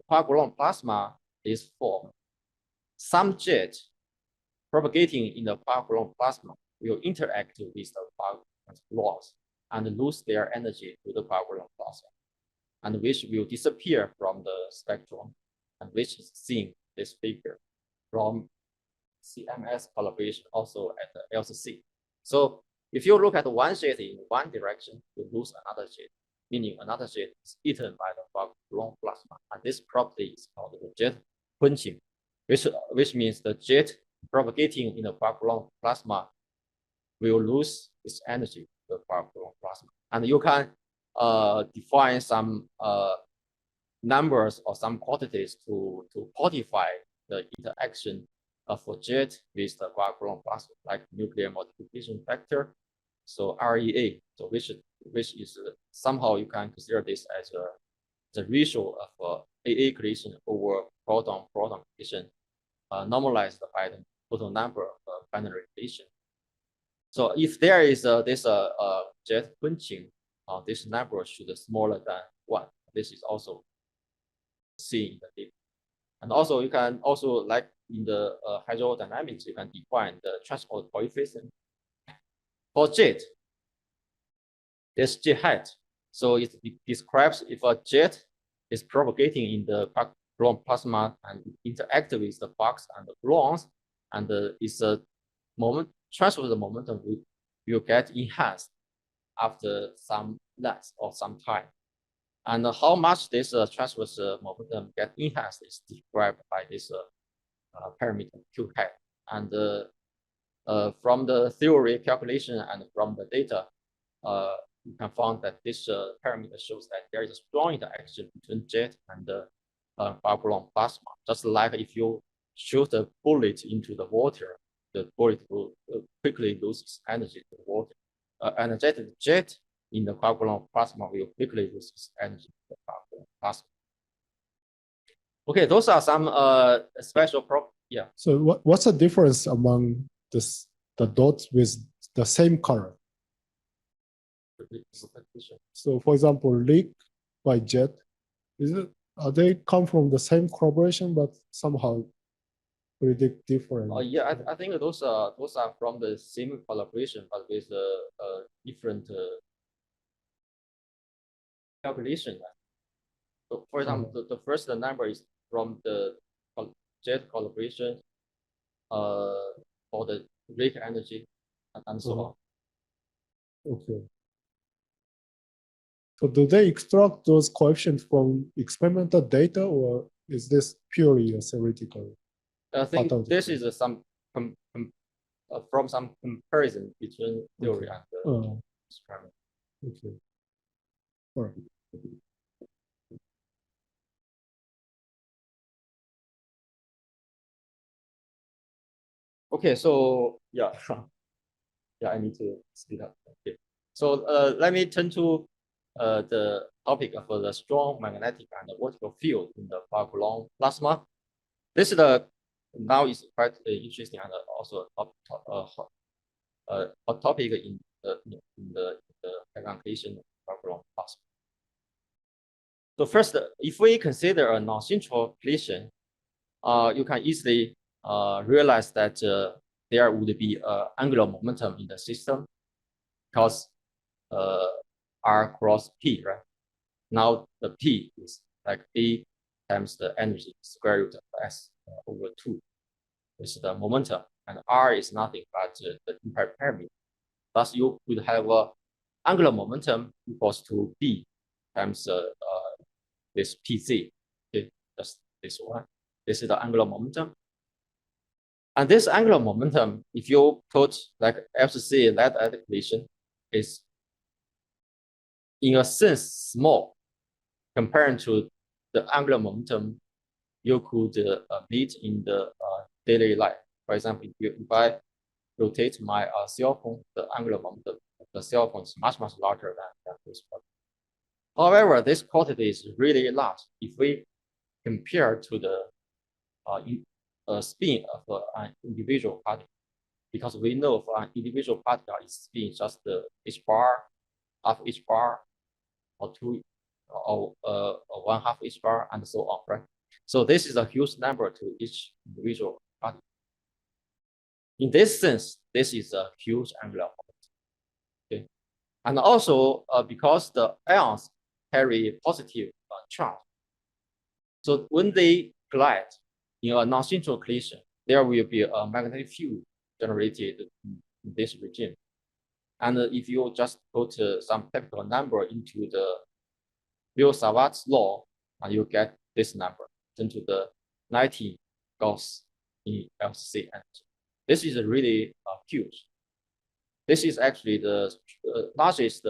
quark-gluon plasma is formed, some jet propagating in the quark-gluon plasma will interact with the quark-gluons and lose their energy to the quark-gluon plasma, and which will disappear from the spectrum, and which is seen this figure from CMS collaboration also at the LCC. So if you look at one jet in one direction, you lose another jet, meaning another jet is eaten by the quark-gluon plasma. And this property is called the jet quenching, which means the jet propagating in the quark-gluon plasma will lose its energy to the quark-gluon plasma. And you can define some numbers or some quantities to quantify the interaction of a jet with the quark-gluon plasma, like nuclear multiplication factor, so REA, so which is somehow you can consider this as the ratio of AA collision over proton-proton collision normalized by the total number of binary collision. So if there is this jet quenching, this number should be smaller than 1. This is also seen in the data. And also you can also, like in the hydrodynamics, you can define the transport coefficient for jet. This J hat. So it describes if a jet is propagating in the quark-gluon plasma and interact with the quarks and the gluons, and is a moment transfer the momentum will get enhanced after some length or some time. And how much this transverse momentum get enhanced is described by this parameter Q hat. And from the theory calculation and from the data, you can find that this parameter shows that there is a strong interaction between jet and the quark-gluon plasma. Just like if you shoot a bullet into the water, the bullet will quickly lose its energy to the water. Energetic jet in the quark-gluon plasma will quickly lose its energy to the quark-gluon plasma. Okay, those are some special properties. Yeah. So what's the difference among the dots with the same color? propagation. So, for example, leak by jet, are they come from the same collaboration but somehow predict different? Yeah, I think those are from the same collaboration, but with different calculation. So, for example, the first number is from the jet collaboration for the RHIC energy and so on. Okay. So do they extract those coefficients from experimental data, or is this purely a theoretical? I think this is some from some comparison between theory and experiment. Okay. All right. Okay, so yeah, yeah, I need to speed up. Okay, so let me turn to the topic of the strong magnetic and vertical field in the quark-gluon plasma. This is now is quite interesting and also a topic in the calculation of quark-gluon plasma. So first, if we consider a non-central collision, you can easily realize that there would be angular momentum in the system because R cross P, right? Now the P is like A times the energy square root of S over 2. This is the momentum, and R is nothing but the impact parameter. Thus, you could have angular momentum equals to B times this PC. Okay, that's this one. This is the angular momentum. And this angular momentum, if you put like FCC lead collision, is in a sense small compared to the angular momentum you could meet in the daily life. For example, if I rotate my cell phone, the angular momentum of the cell phone is much larger than this one. However, this quantity is really large if we compare to the spin of an individual particle, because we know for an individual particle its spin just the h bar, half h bar, or 2 or 1/2 h bar, and so on, right? So this is a huge number to each individual particle. In this sense, this is a huge angular momentum. Okay, and also because the ions carry positive charge, so when they collide in a non-central collision, there will be a magnetic field generated in this regime. And if you just put some typical number into the Biot-Savart's law, you get this number, 10 to the 19 Gauss in LCC energy. This is really huge. This is actually the largest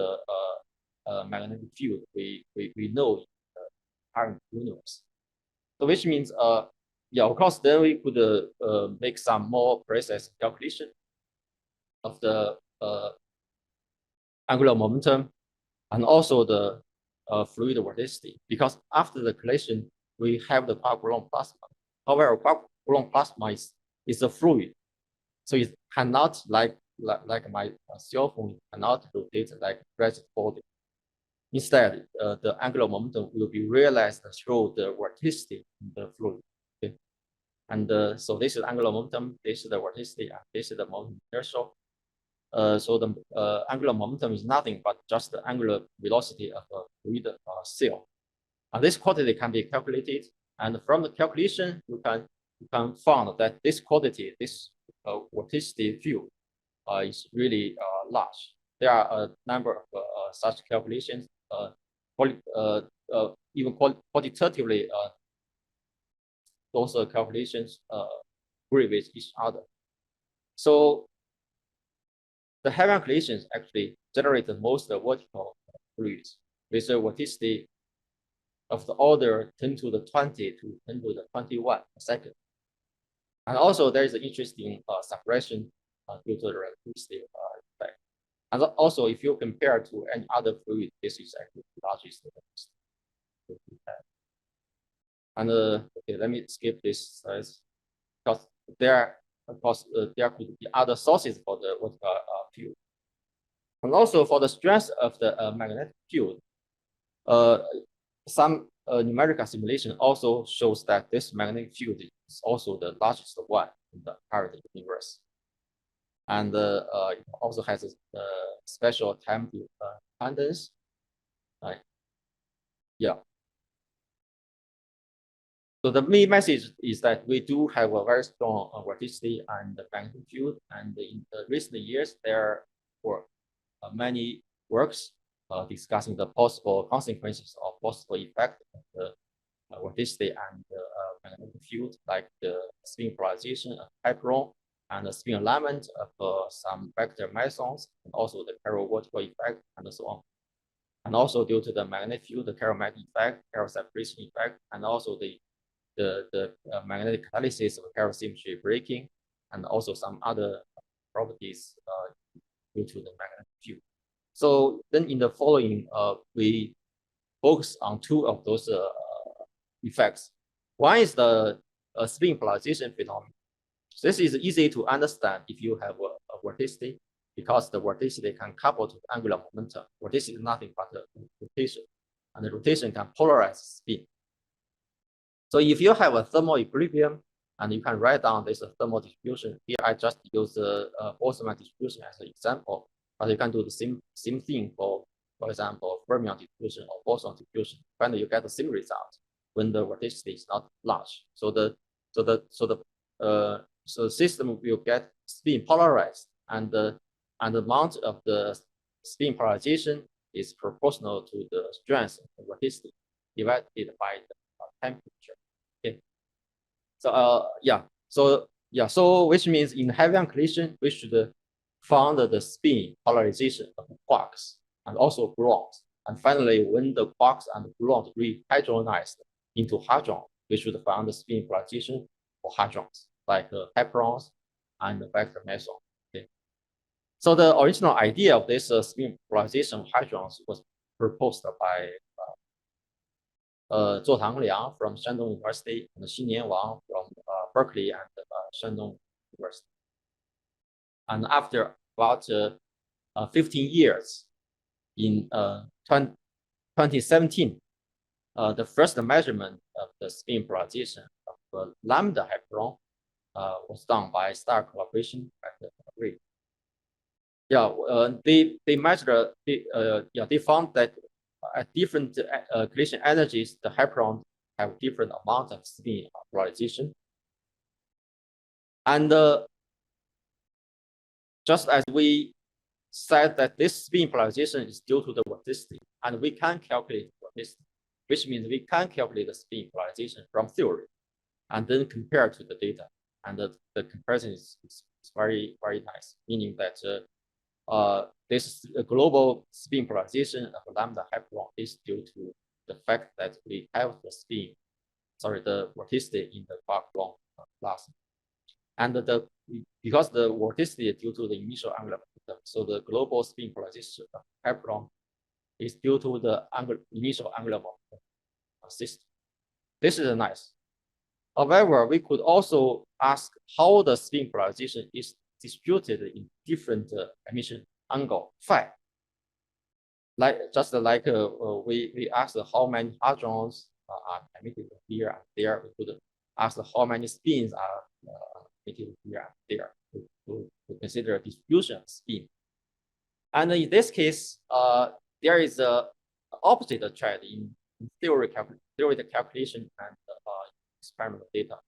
magnetic field we know in the current universe. So which means, yeah, of course, then we could make some more precise calculation of the angular momentum and also the fluid vorticity, because after the collision, we have the quark-gluon plasma. However, quark-gluon plasma is a fluid, so it cannot like my cell phone cannot rotate like rigid body. Instead, the angular momentum will be realized through the vorticity in the fluid. Okay? And so this is angular momentum, this is the vorticity, and this is the momentum inertial. So the angular momentum is nothing but just the angular velocity of a fluid cell. And this quantity can be calculated, and from the calculation, you can find that this quantity, this vorticity field, is really large. There are a number of such calculations, even quantitatively, those calculations agree with each other. So the heavy ion collisions actually generate the most vertical fluids with a vorticity of the order 10 to the 20 to 10 to the 21 per second. And also there is an interesting separation due to the relativistic effect. And also, if you compare to any other fluid, this is actually the largest. And okay, let me skip this slide because there, of course, there could be other sources for the vertical field. And also for the strength of the magnetic field, some numerical simulation also shows that this magnetic field is also the largest one in the entire universe. And it also has a special time dependence. Yeah. So the main message is that we do have a very strong vorticity and magnetic field. And in the recent years, there were many works discussing the possible consequences or possible effect of the vorticity and the magnetic field, like the spin polarization of hadron and the spin alignment of some vector mesons, and also the chiral vertical effect, and so on. And also due to the magnetic field, the chiral magnetic effect, chiral separation effect, and also the magnetic catalysis of chiral symmetry breaking, and also some other properties due to the magnetic field. So then in the following, we focus on two of those effects. One is the spin polarization phenomenon. So this is easy to understand if you have a vorticity, because the vorticity can couple to the angular momentum. Vorticity is nothing but a rotation, and the rotation can polarize spin. So if you have a thermal equilibrium, and you can write down this thermal distribution. Here I just use the Boltzmann distribution as an example, but you can do the same thing for example, fermion distribution or boson distribution. Finally, you get the same result when the vorticity is not large. So the system will get spin polarized, and the amount of the spin polarization is proportional to the strength of the vorticity divided by the temperature. Okay. So which means in heavy ion collision we should find the spin polarization of quarks and also gluons. And finally, when the quarks and gluons rehydronized into hadron, we should find the spin polarization for hadrons like hadrons and vector meson. Okay. So the original idea of this spin polarization of hadrons was proposed by 座堂良 from Shandong University and Xin Nian Wang from Berkeley and Shandong University. And after about 15 years, in 2017, the first measurement of the spin polarization of lambda hadron was done by star collaboration at the RHIC. They measured. They found that at different collision energies, the hadron have different amount of spin polarization. And just as we said that this spin polarization is due to the vorticity, and we can calculate vorticity, which means we can calculate the spin polarization from theory, and then compare to the data. And the comparison is very, very nice, meaning that this global spin polarization of lambda hadron is due to the fact that we have the vorticity in the quark-gluon class. And because the vorticity is due to the initial angular momentum, so the global spin polarization of hadron is due to the initial angular momentum system. This is nice. However, we could also ask how the spin polarization is distributed in different emission angle phi. We asked how many hadrons are emitted here and there. We could ask how many spins are emitted here and there to consider distribution of spin. And in this case, there is a opposite trend in theoretical calculation and experimental data.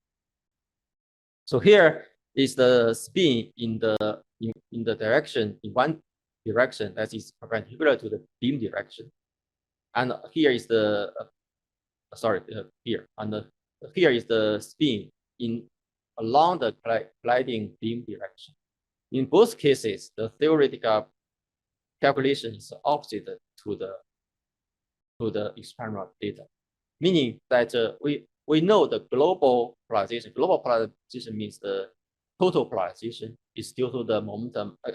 So here is the spin in the direction, in one direction that is perpendicular to the beam direction, and here is the here is the spin along the gliding beam direction. In both cases, the theoretical calculation is opposite to the experimental data, meaning that we know the global polarization. Global polarization means the total polarization is due to the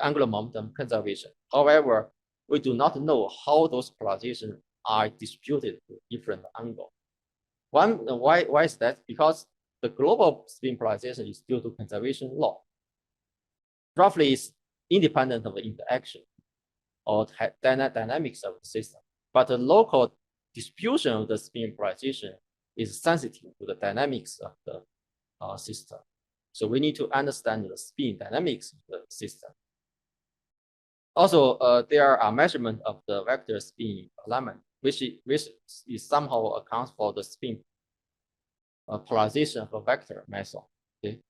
angular momentum conservation. However, we do not know how those polarizations are distributed to different angles. Why is that? Because the global spin polarization is due to conservation law. Roughly, is independent of the interaction. or dynamics of the system. But the local distribution of the spin polarization is sensitive to the dynamics of the system. So we need to understand the spin dynamics of the system. Also, there are measurements of the vector spin alignment, which is somehow accounts for the spin polarization of a vector meson. Okay?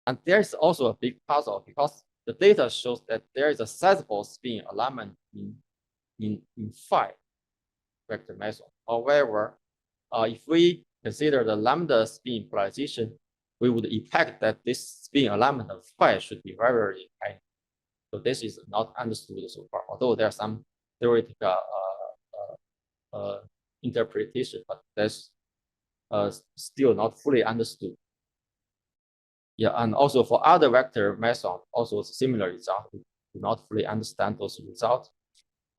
And there is also a big puzzle because the data shows that there is a sizable spin alignment in phi vector meson. However, if we consider the lambda spin polarization, we would expect that this spin alignment of phi should be very, very high. So this is not understood so far, although there are some theoretical interpretation, but that's still not fully understood. Yeah, and also for other vector meson, also similar result. We do not fully understand those results.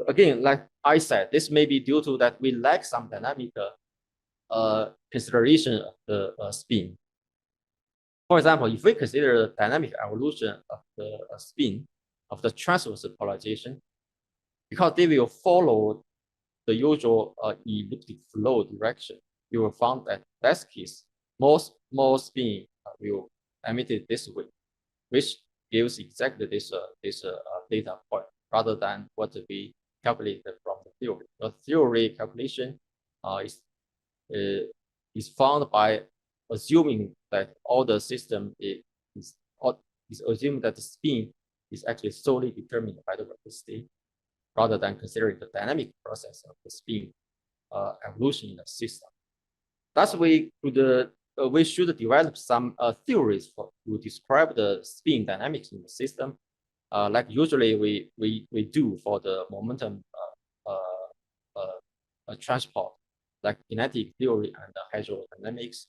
Again, like I said, this may be due to that we lack some dynamic consideration of the spin. For example, if we consider the dynamic evolution of the spin of the transverse polarization, because they will follow the usual elliptic flow direction, you will find that in that case, most spin will emitted this way, which gives exactly this data point rather than what we calculated from the theory. The theory calculation is found by assuming that all the system is assuming that the spin is actually solely determined by the vorticity, rather than considering the dynamic process of the spin evolution in the system. Thus, we should develop some theories to describe the spin dynamics in the system, like usually we do for the momentum transport, like kinetic theory and hydrodynamics.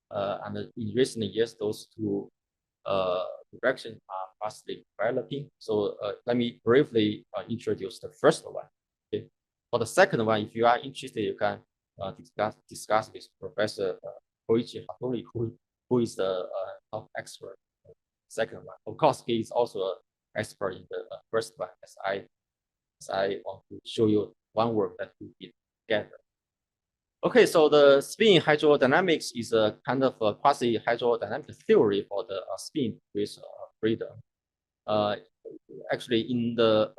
And in recent years, those two directions are fastly developing. So let me briefly introduce the first one. Okay. For the second one, if you are interested, you can discuss with Professor Koichi Hattori, who is the top expert. Second one, of course, he is also an expert in the first one, as I want to show you one work that we did together. Okay, so the spin hydrodynamics is a kind of a quasi-hydrodynamic theory for the spin with freedom. Actually, in the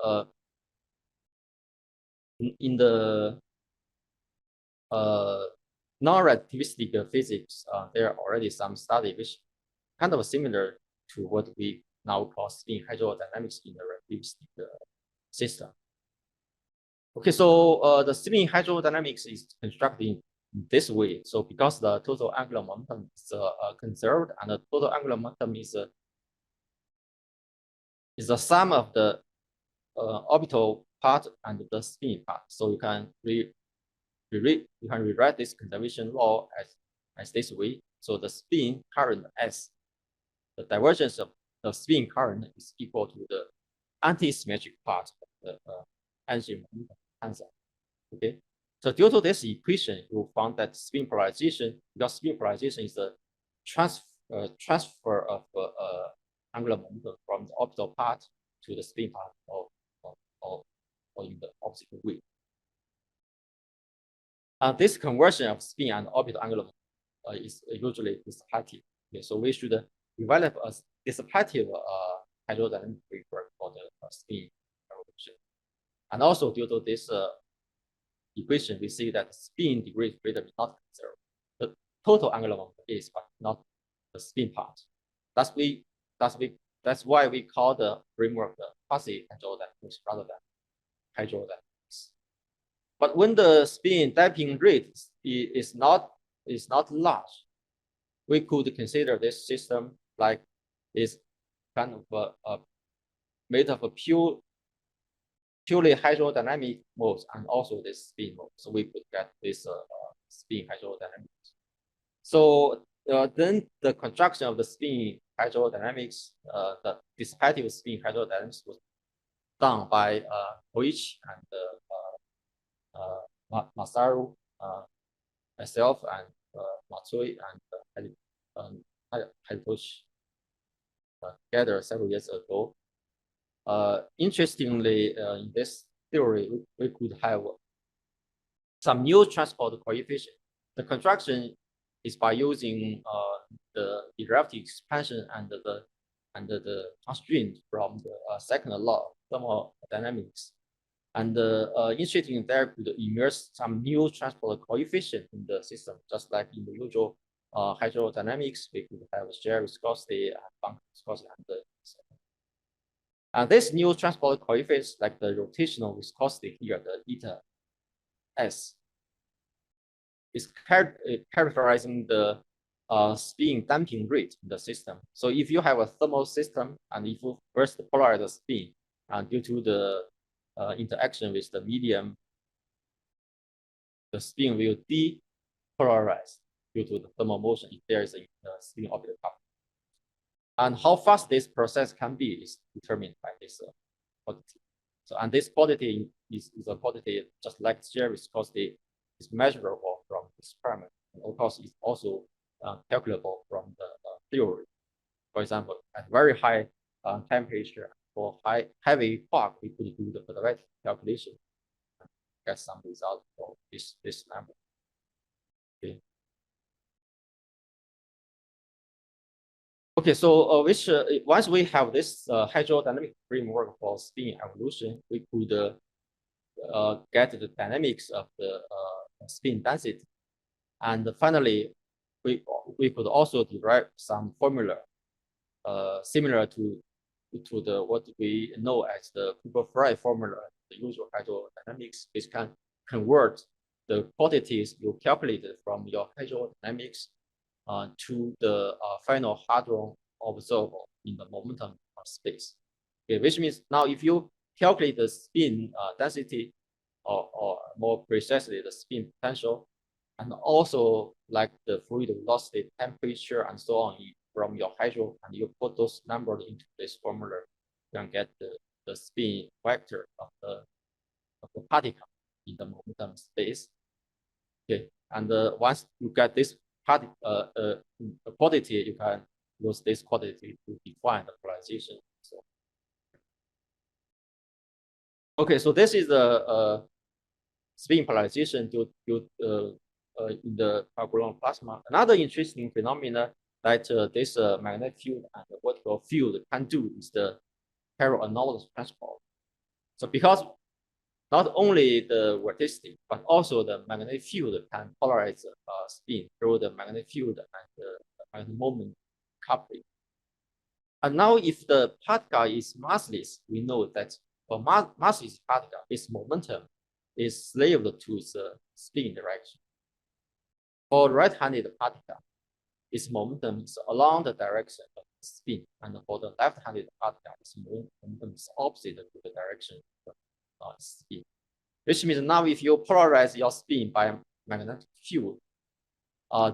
non-relativistic physics, there are already some study which kind of similar to what we now call spin hydrodynamics in the relativistic system. Okay, so the spin hydrodynamics is constructed in this way. So because the total angular momentum is conserved, and the total angular momentum is the sum of the orbital part and the spin part. So you can rewrite this conservation law as this way. So the spin current S, the divergence of the spin current is equal to the anti-symmetric part of the energy momentum tensor. Okay, so due to this equation, you found that spin polarization, because spin polarization is the transfer of angular momentum from the orbital part to the spin part, or in the opposite way. This conversion of spin and orbital angular momentum is usually dissipative. Okay, so we should develop a dissipative hydrodynamic framework for the spin evolution. And also due to this equation, we see that spin degree of freedom is not conserved. The total angular momentum is, but not the spin part. That's why we call the framework the quasi-hydrodynamics rather than hydrodynamics. But when the spin damping rate is not large, we could consider this system like is kind of made of a purely hydrodynamic modes and also this spin mode. So we could get this spin hydrodynamics. So then the construction of the spin hydrodynamics, the dissipative spin hydrodynamics was done by Koichi and Masaru, myself, and Matsui and Hitoshi together several years ago. interestingly, in this theory, we could have some new transport coefficient. The construction is by using the derivative expansion and the constraint from the second law of thermodynamics. And interestingly, there could emerge some new transport coefficient in the system, just like in the usual hydrodynamics, we could have shear viscosity and Planck viscosity and this new transport coefficient, like the rotational viscosity here, the eta s, is characterizing the spin damping rate in the system. So if you have a thermal system and if you first polarize the spin, and due to the interaction with the medium, the spin will depolarize due to the thermal motion if there is a spin orbital coupling. And how fast this process can be is determined by this quantity. So, and this quantity is a quantity just like shear viscosity is measurable from this experiment. And of course, it's also calculable from the theory. For example, at very high temperature for heavy quark, we could do the quadratic calculation and get some result for this number. Okay. Okay, so once we have this hydrodynamic framework for spin evolution, we could get the dynamics of the spin density, and finally, we could also derive some formula similar to the what we know as the Cooper-Frye formula, the usual hydrodynamics, which can convert the quantities you calculated from your hydrodynamics to the final hadron observable in the momentum space. Okay, which means now if you calculate the spin density, or more precisely the spin potential, and also like the fluid velocity, temperature, and so on from your hydro, and you put those numbers into this formula, you can get the spin vector of the particle in the momentum space. Okay, and once you get this quantity, you can use this quantity to define the polarization. So, okay, so this is the spin polarization in the quark-gluon plasma. Another interesting phenomena that this magnetic field and the vertical field can do is the chiral anomalous transport. So because not only the vorticity, but also the magnetic field can polarize spin through the magnetic field and the magnetic moment coupling. And now if the particle is massless, we know that for massless particle, its momentum is slave to the spin direction. For right-handed particle, its momentum is along the direction of the spin, and for the left-handed particle, its momentum is opposite to the direction of the spin. Which means now if you polarize your spin by magnetic field,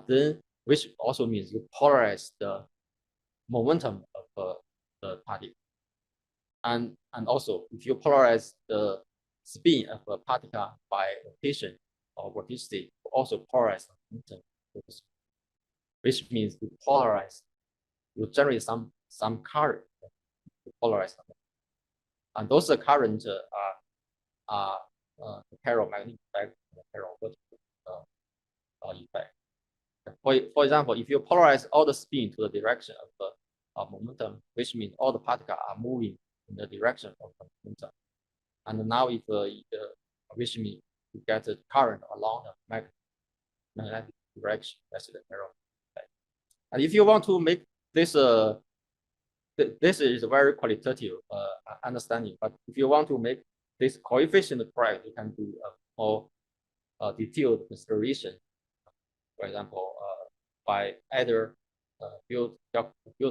then which also means you polarize the momentum of the particle. And also if you polarize the spin of a particle by rotation or vorticity, you also polarize the momentum, which means you polarize, you generate some current to polarize them. And those currents are the chiral magnetic effect and the chiral vertical effect. For example, if you polarize all the spin to the direction of the momentum, which means all the particles are moving in the direction of the momentum. And now if which means you get the current along the magnetic direction, that's the chiral effect. And if you want to make this this is a very qualitative understanding, but if you want to make this coefficient correct, you can do a more detailed consideration. For example, by either field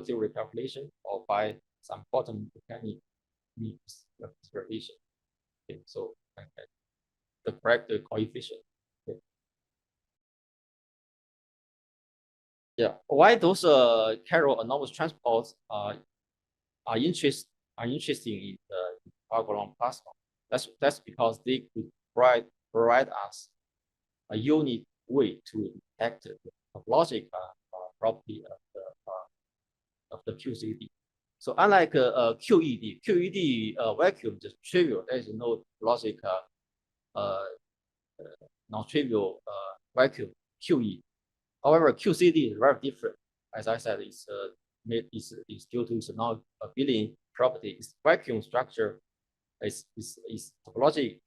theory calculation or by some quantum mechanics means of consideration. Okay, so the correct coefficient. Okay. Yeah, why those chiral anomalous transports are interesting in the quark-gluon plasma? That's because they could provide us a unique way to detect the topological property of the QCD. So unlike QED vacuum is trivial. There is no logic non-trivial vacuum QE. However, QCD is very different. As I said, it's due to its non-abelian property. Its vacuum structure is topological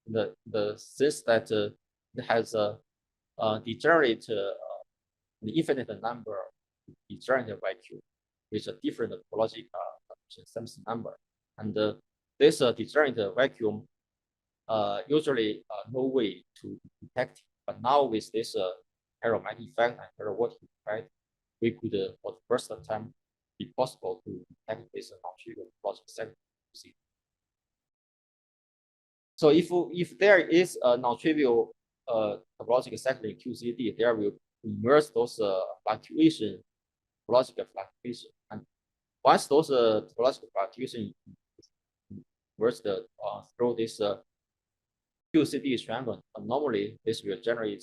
in the sense that it has a degenerate the infinite number of degenerate vacuum with a different topological Sampson number. And this degenerate vacuum usually no way to detect it. But now with this aromatic effect and Vorticity effect, we could for the first time be possible to detect this non-trivial topological segment. So if there is a non-trivial topological segment in QCD, there will emerge those fluctuation, topological fluctuation. And once those topological fluctuation emerge through this QCD triangle anomaly, this will generate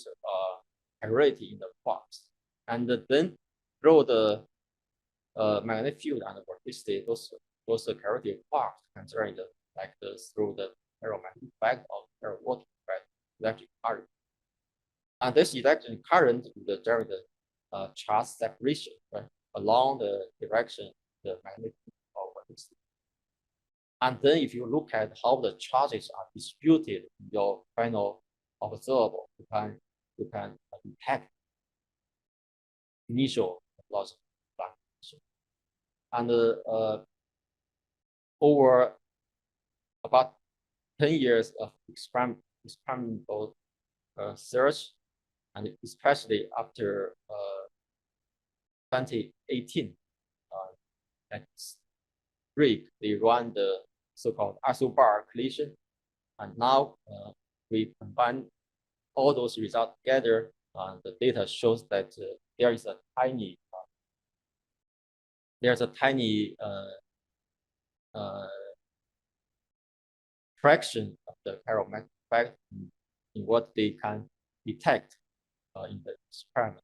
chirality in the quarks. And then through the magnetic field and the vorticity, those chirality quarks can generate through the ferromagnetic effect of ferrovoltaic effect electric current. And this electric current will generate charge separation, right, along the direction of the magnetic field of vorticity. And then if you look at how the charges are distributed in your final observable, you can detect initial loss fluctuation. And over about 10 years of experimental search, and especially after 2018, at RHIC, they run the so-called isobar collision, and now we combine all those results together. The data shows that there's a tiny fraction of the ferromagnetic effect in what they can detect in the experiment.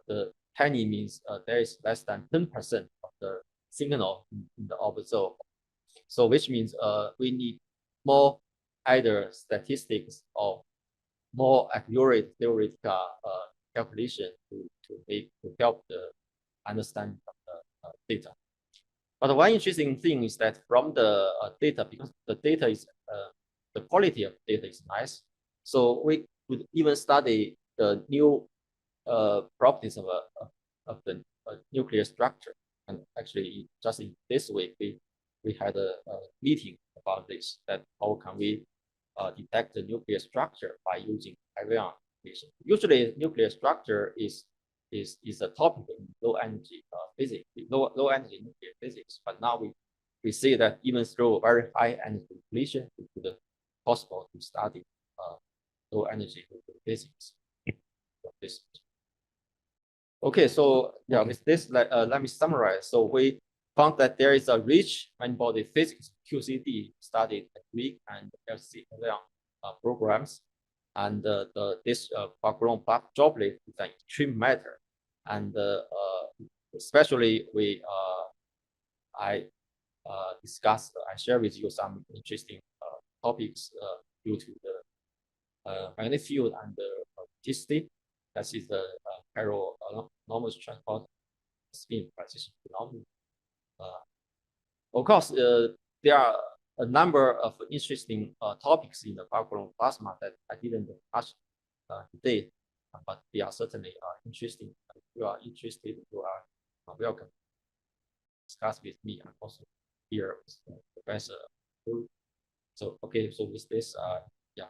The tiny means there is less than 10% of the signal in the observable. So which means we need more either statistics or more accurate theoretical calculation to help the understanding of the data. But one interesting thing is that from the data, because the data is the quality of data is nice, so we could even study the new properties of the nuclear structure. And actually, just in this week, we had a meeting about this, that how can we detect the nuclear structure by using heavy ion collision. Usually, nuclear structure is a topic in low energy physics, low energy nuclear physics. But now we see that even through very high energy collision, it could possible to study low energy nuclear physics. Okay, so yeah, with this, let me summarize. So we found that there is a rich many-body physics QCD studied at RHIC and LC programs, and this quark-gluon droplet is an extreme matter, and especially I share with you some interesting topics due to the magnetic field and the vorticity. That is the anomalous transport spin transition phenomenon. Of course, there are a number of interesting topics in the quark-gluon plasma that I didn't touch today, but they are certainly interesting. If you are interested, you are welcome to discuss with me and also here with Professor. So okay, so with this, yeah,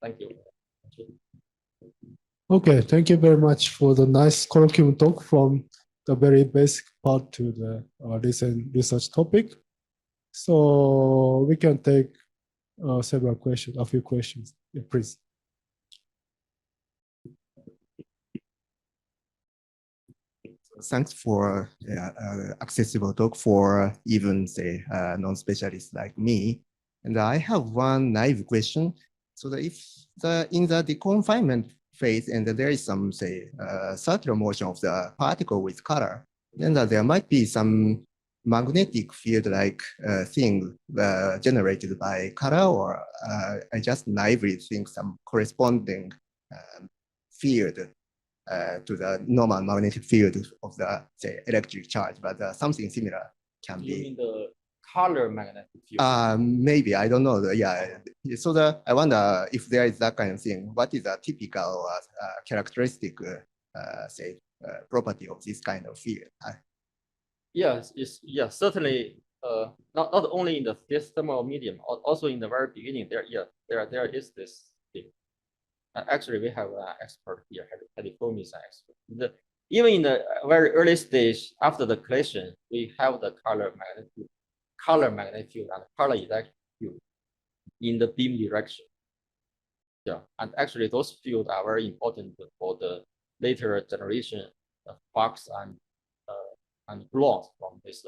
thank you. Okay, thank you very much for the nice colloquium talk from the very basic part to the recent research topic. So we can take several questions, a few questions, yeah, please. Thanks for accessible talk for even say non-specialists like me. And I have one naive question. So that if in the deconfinement phase and there is some say circular motion of the particle with color, then there might be some magnetic field like thing generated by color, or I just naively think some corresponding field to the normal magnetic field of the, say, electric charge, but something similar can You be. mean the color magnetic field? Maybe, I don't know. Yeah. So I wonder if there is that kind of thing. What is a typical characteristic, say, property of this kind of field? Yes, certainly. Not only in the thermal medium, also in the very beginning, there is this thing. Actually, we have an expert here, Heavy expert. Even in the very early stage after the collision, we have the color magnetic field and color electric field in the beam direction. Yeah, and actually those fields are very important for the later generation of quarks and gluons from this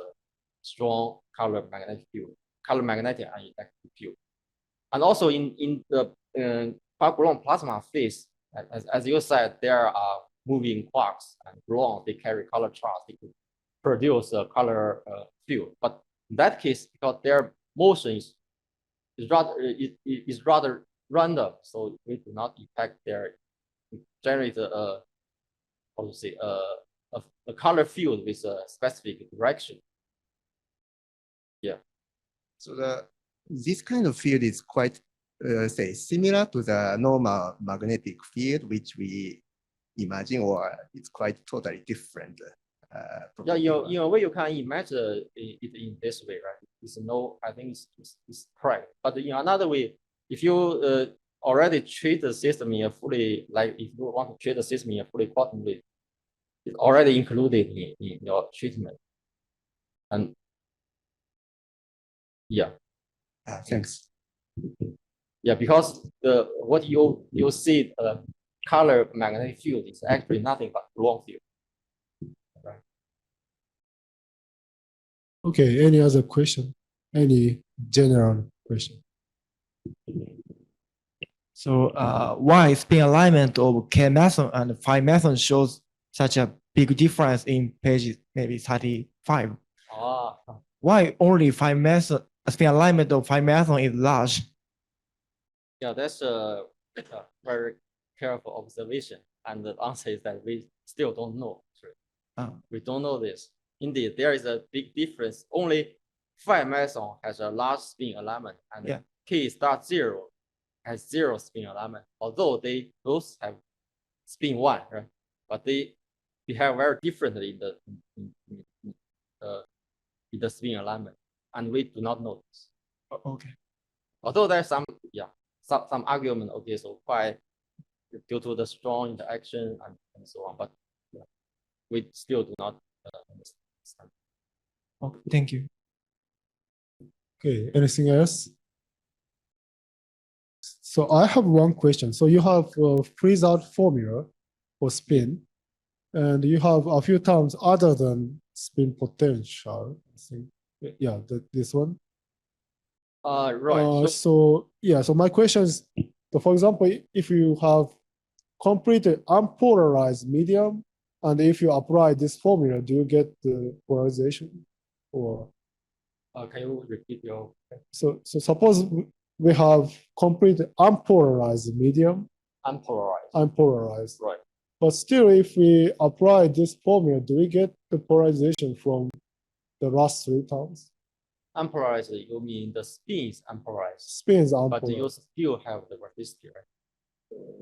strong color magnetic field, color magnetic and electric field. And also in the quark-gluon plasma phase, as you said, there are moving quarks and gluons. They carry color charge. They could produce a color field. But in that case, because their motion is rather random, so we do not detect their generate a color field with a specific direction. Yeah. So this kind of field is quite, say, similar to the normal magnetic field, which we imagine, or it's quite totally different. Yeah, in a way you can imagine it in this way, right? I think it's correct. But in another way, if you already treat the system in a fully, like if you want to treat the system in a fully quantum way, it's already included in your treatment. And yeah. Thanks. Yeah, because what you see color magnetic field is actually nothing but gluon field. Right. Okay, any other question? Any general question? So why spin alignment of K meson and phi meson shows such a big difference in page maybe 35? Why only phi meson, spin alignment of phi meson is large? Yeah, that's a very careful observation. And the answer is that we still don't know. We don't know this. Indeed, there is a big difference. Only phi meson has a large spin alignment, and K star 0 has 0 spin alignment. Although they both have spin 1, right? But they behave very differently in the spin alignment, and we do not know this. Okay. Although there's some argument. Okay, so why due to the strong interaction and so on, but we still do not understand. Okay, thank you. Okay, anything else? So I have one question. So you have a freeze-out formula for spin, and you have a few terms other than spin potential. I think, yeah, this one. Right. So my question is, so for example, if you have completely unpolarized medium, and if you apply this formula, do you get the polarization? Or can you repeat your? So suppose we have completely unpolarized medium. Unpolarized. Right. But still, if we apply this formula, do we get the polarization from the last 3 terms? Unpolarized, you mean the spins unpolarized? Spins unpolarized. But you still have the vorticity, right?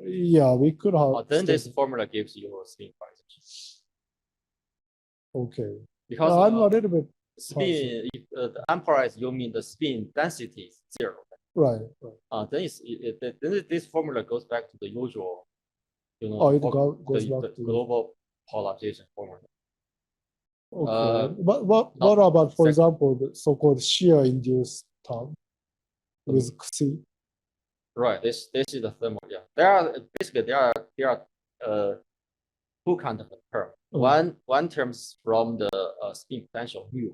Yeah, we could have. Then this formula gives you a spin polarization. Okay. Because no, I'm a little bit. Spin, if the unpolarized, you mean the spin density is 0. Right. Then this formula goes back to the usual, it goes back to global polarization formula. Okay. But what about, for example, the so-called shear induced term with Xi? Right. This is the thermal. Yeah. There are 2 kinds of term. One terms from the spin potential mu,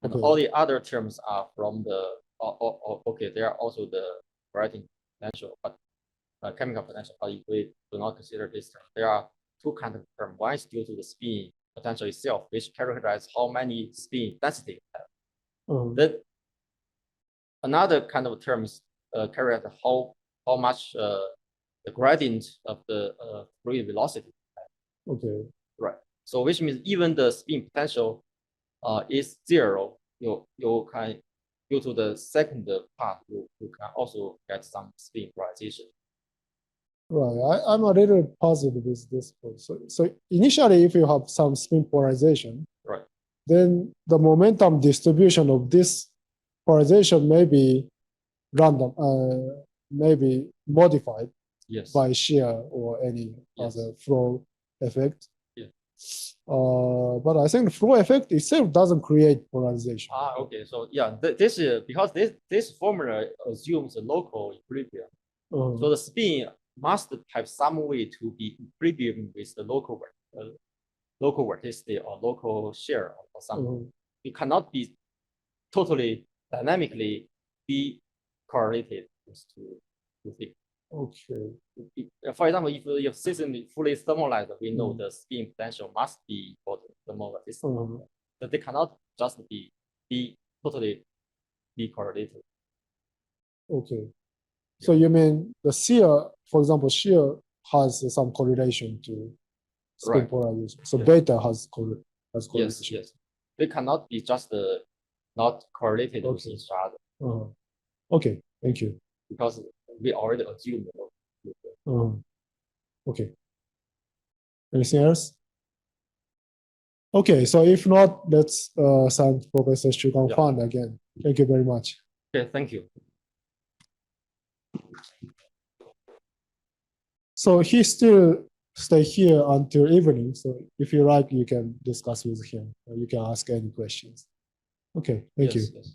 and all the other terms are from the they are also the writing potential, but chemical potential. But if we do not consider this term, there are 2 kinds of term. One is due to the spin potential itself, which characterizes how many spin density it has. Mhm. Then another kind of term is characterize how much the gradient of the fluid velocity. Okay. Right. So which means even the spin potential is zero, you can, due to the second part, you can also get some spin polarization. Right. I'm a little puzzled with this point. So initially, if you have some spin polarization, Right. then the momentum distribution of this polarization may be random, maybe modified Yes. by shear or any Yes. other flow effect. Yeah. But I think the flow effect itself doesn't create polarization. Okay. So yeah, this is because this formula assumes a local equilibrium. Uh-huh. So the spin must have some way to be equilibrium with the local vorticity or local shear or something. Uh-huh. It cannot be totally dynamically be correlated with two things. Okay. For example, if your system is fully thermalized, we know the spin potential must be equal to thermal vorticity. Uh-huh. But they cannot just be totally be correlated. Okay. So you mean the shear, for example, shear has some correlation to spin Right. polarization. So Yes. beta has correlation. Yes. They cannot be just not correlated with Okay. each other Uh-huh. Okay. Thank you. because we already assumed. Uh-huh. Okay. Anything else? Okay. So if not, let's thank Professor Shugang Fan again. Thank you very much. Okay, thank you. So he still stay here until evening. So if you like, you can discuss with him. Or you can ask any questions. Okay, thank you. Yes.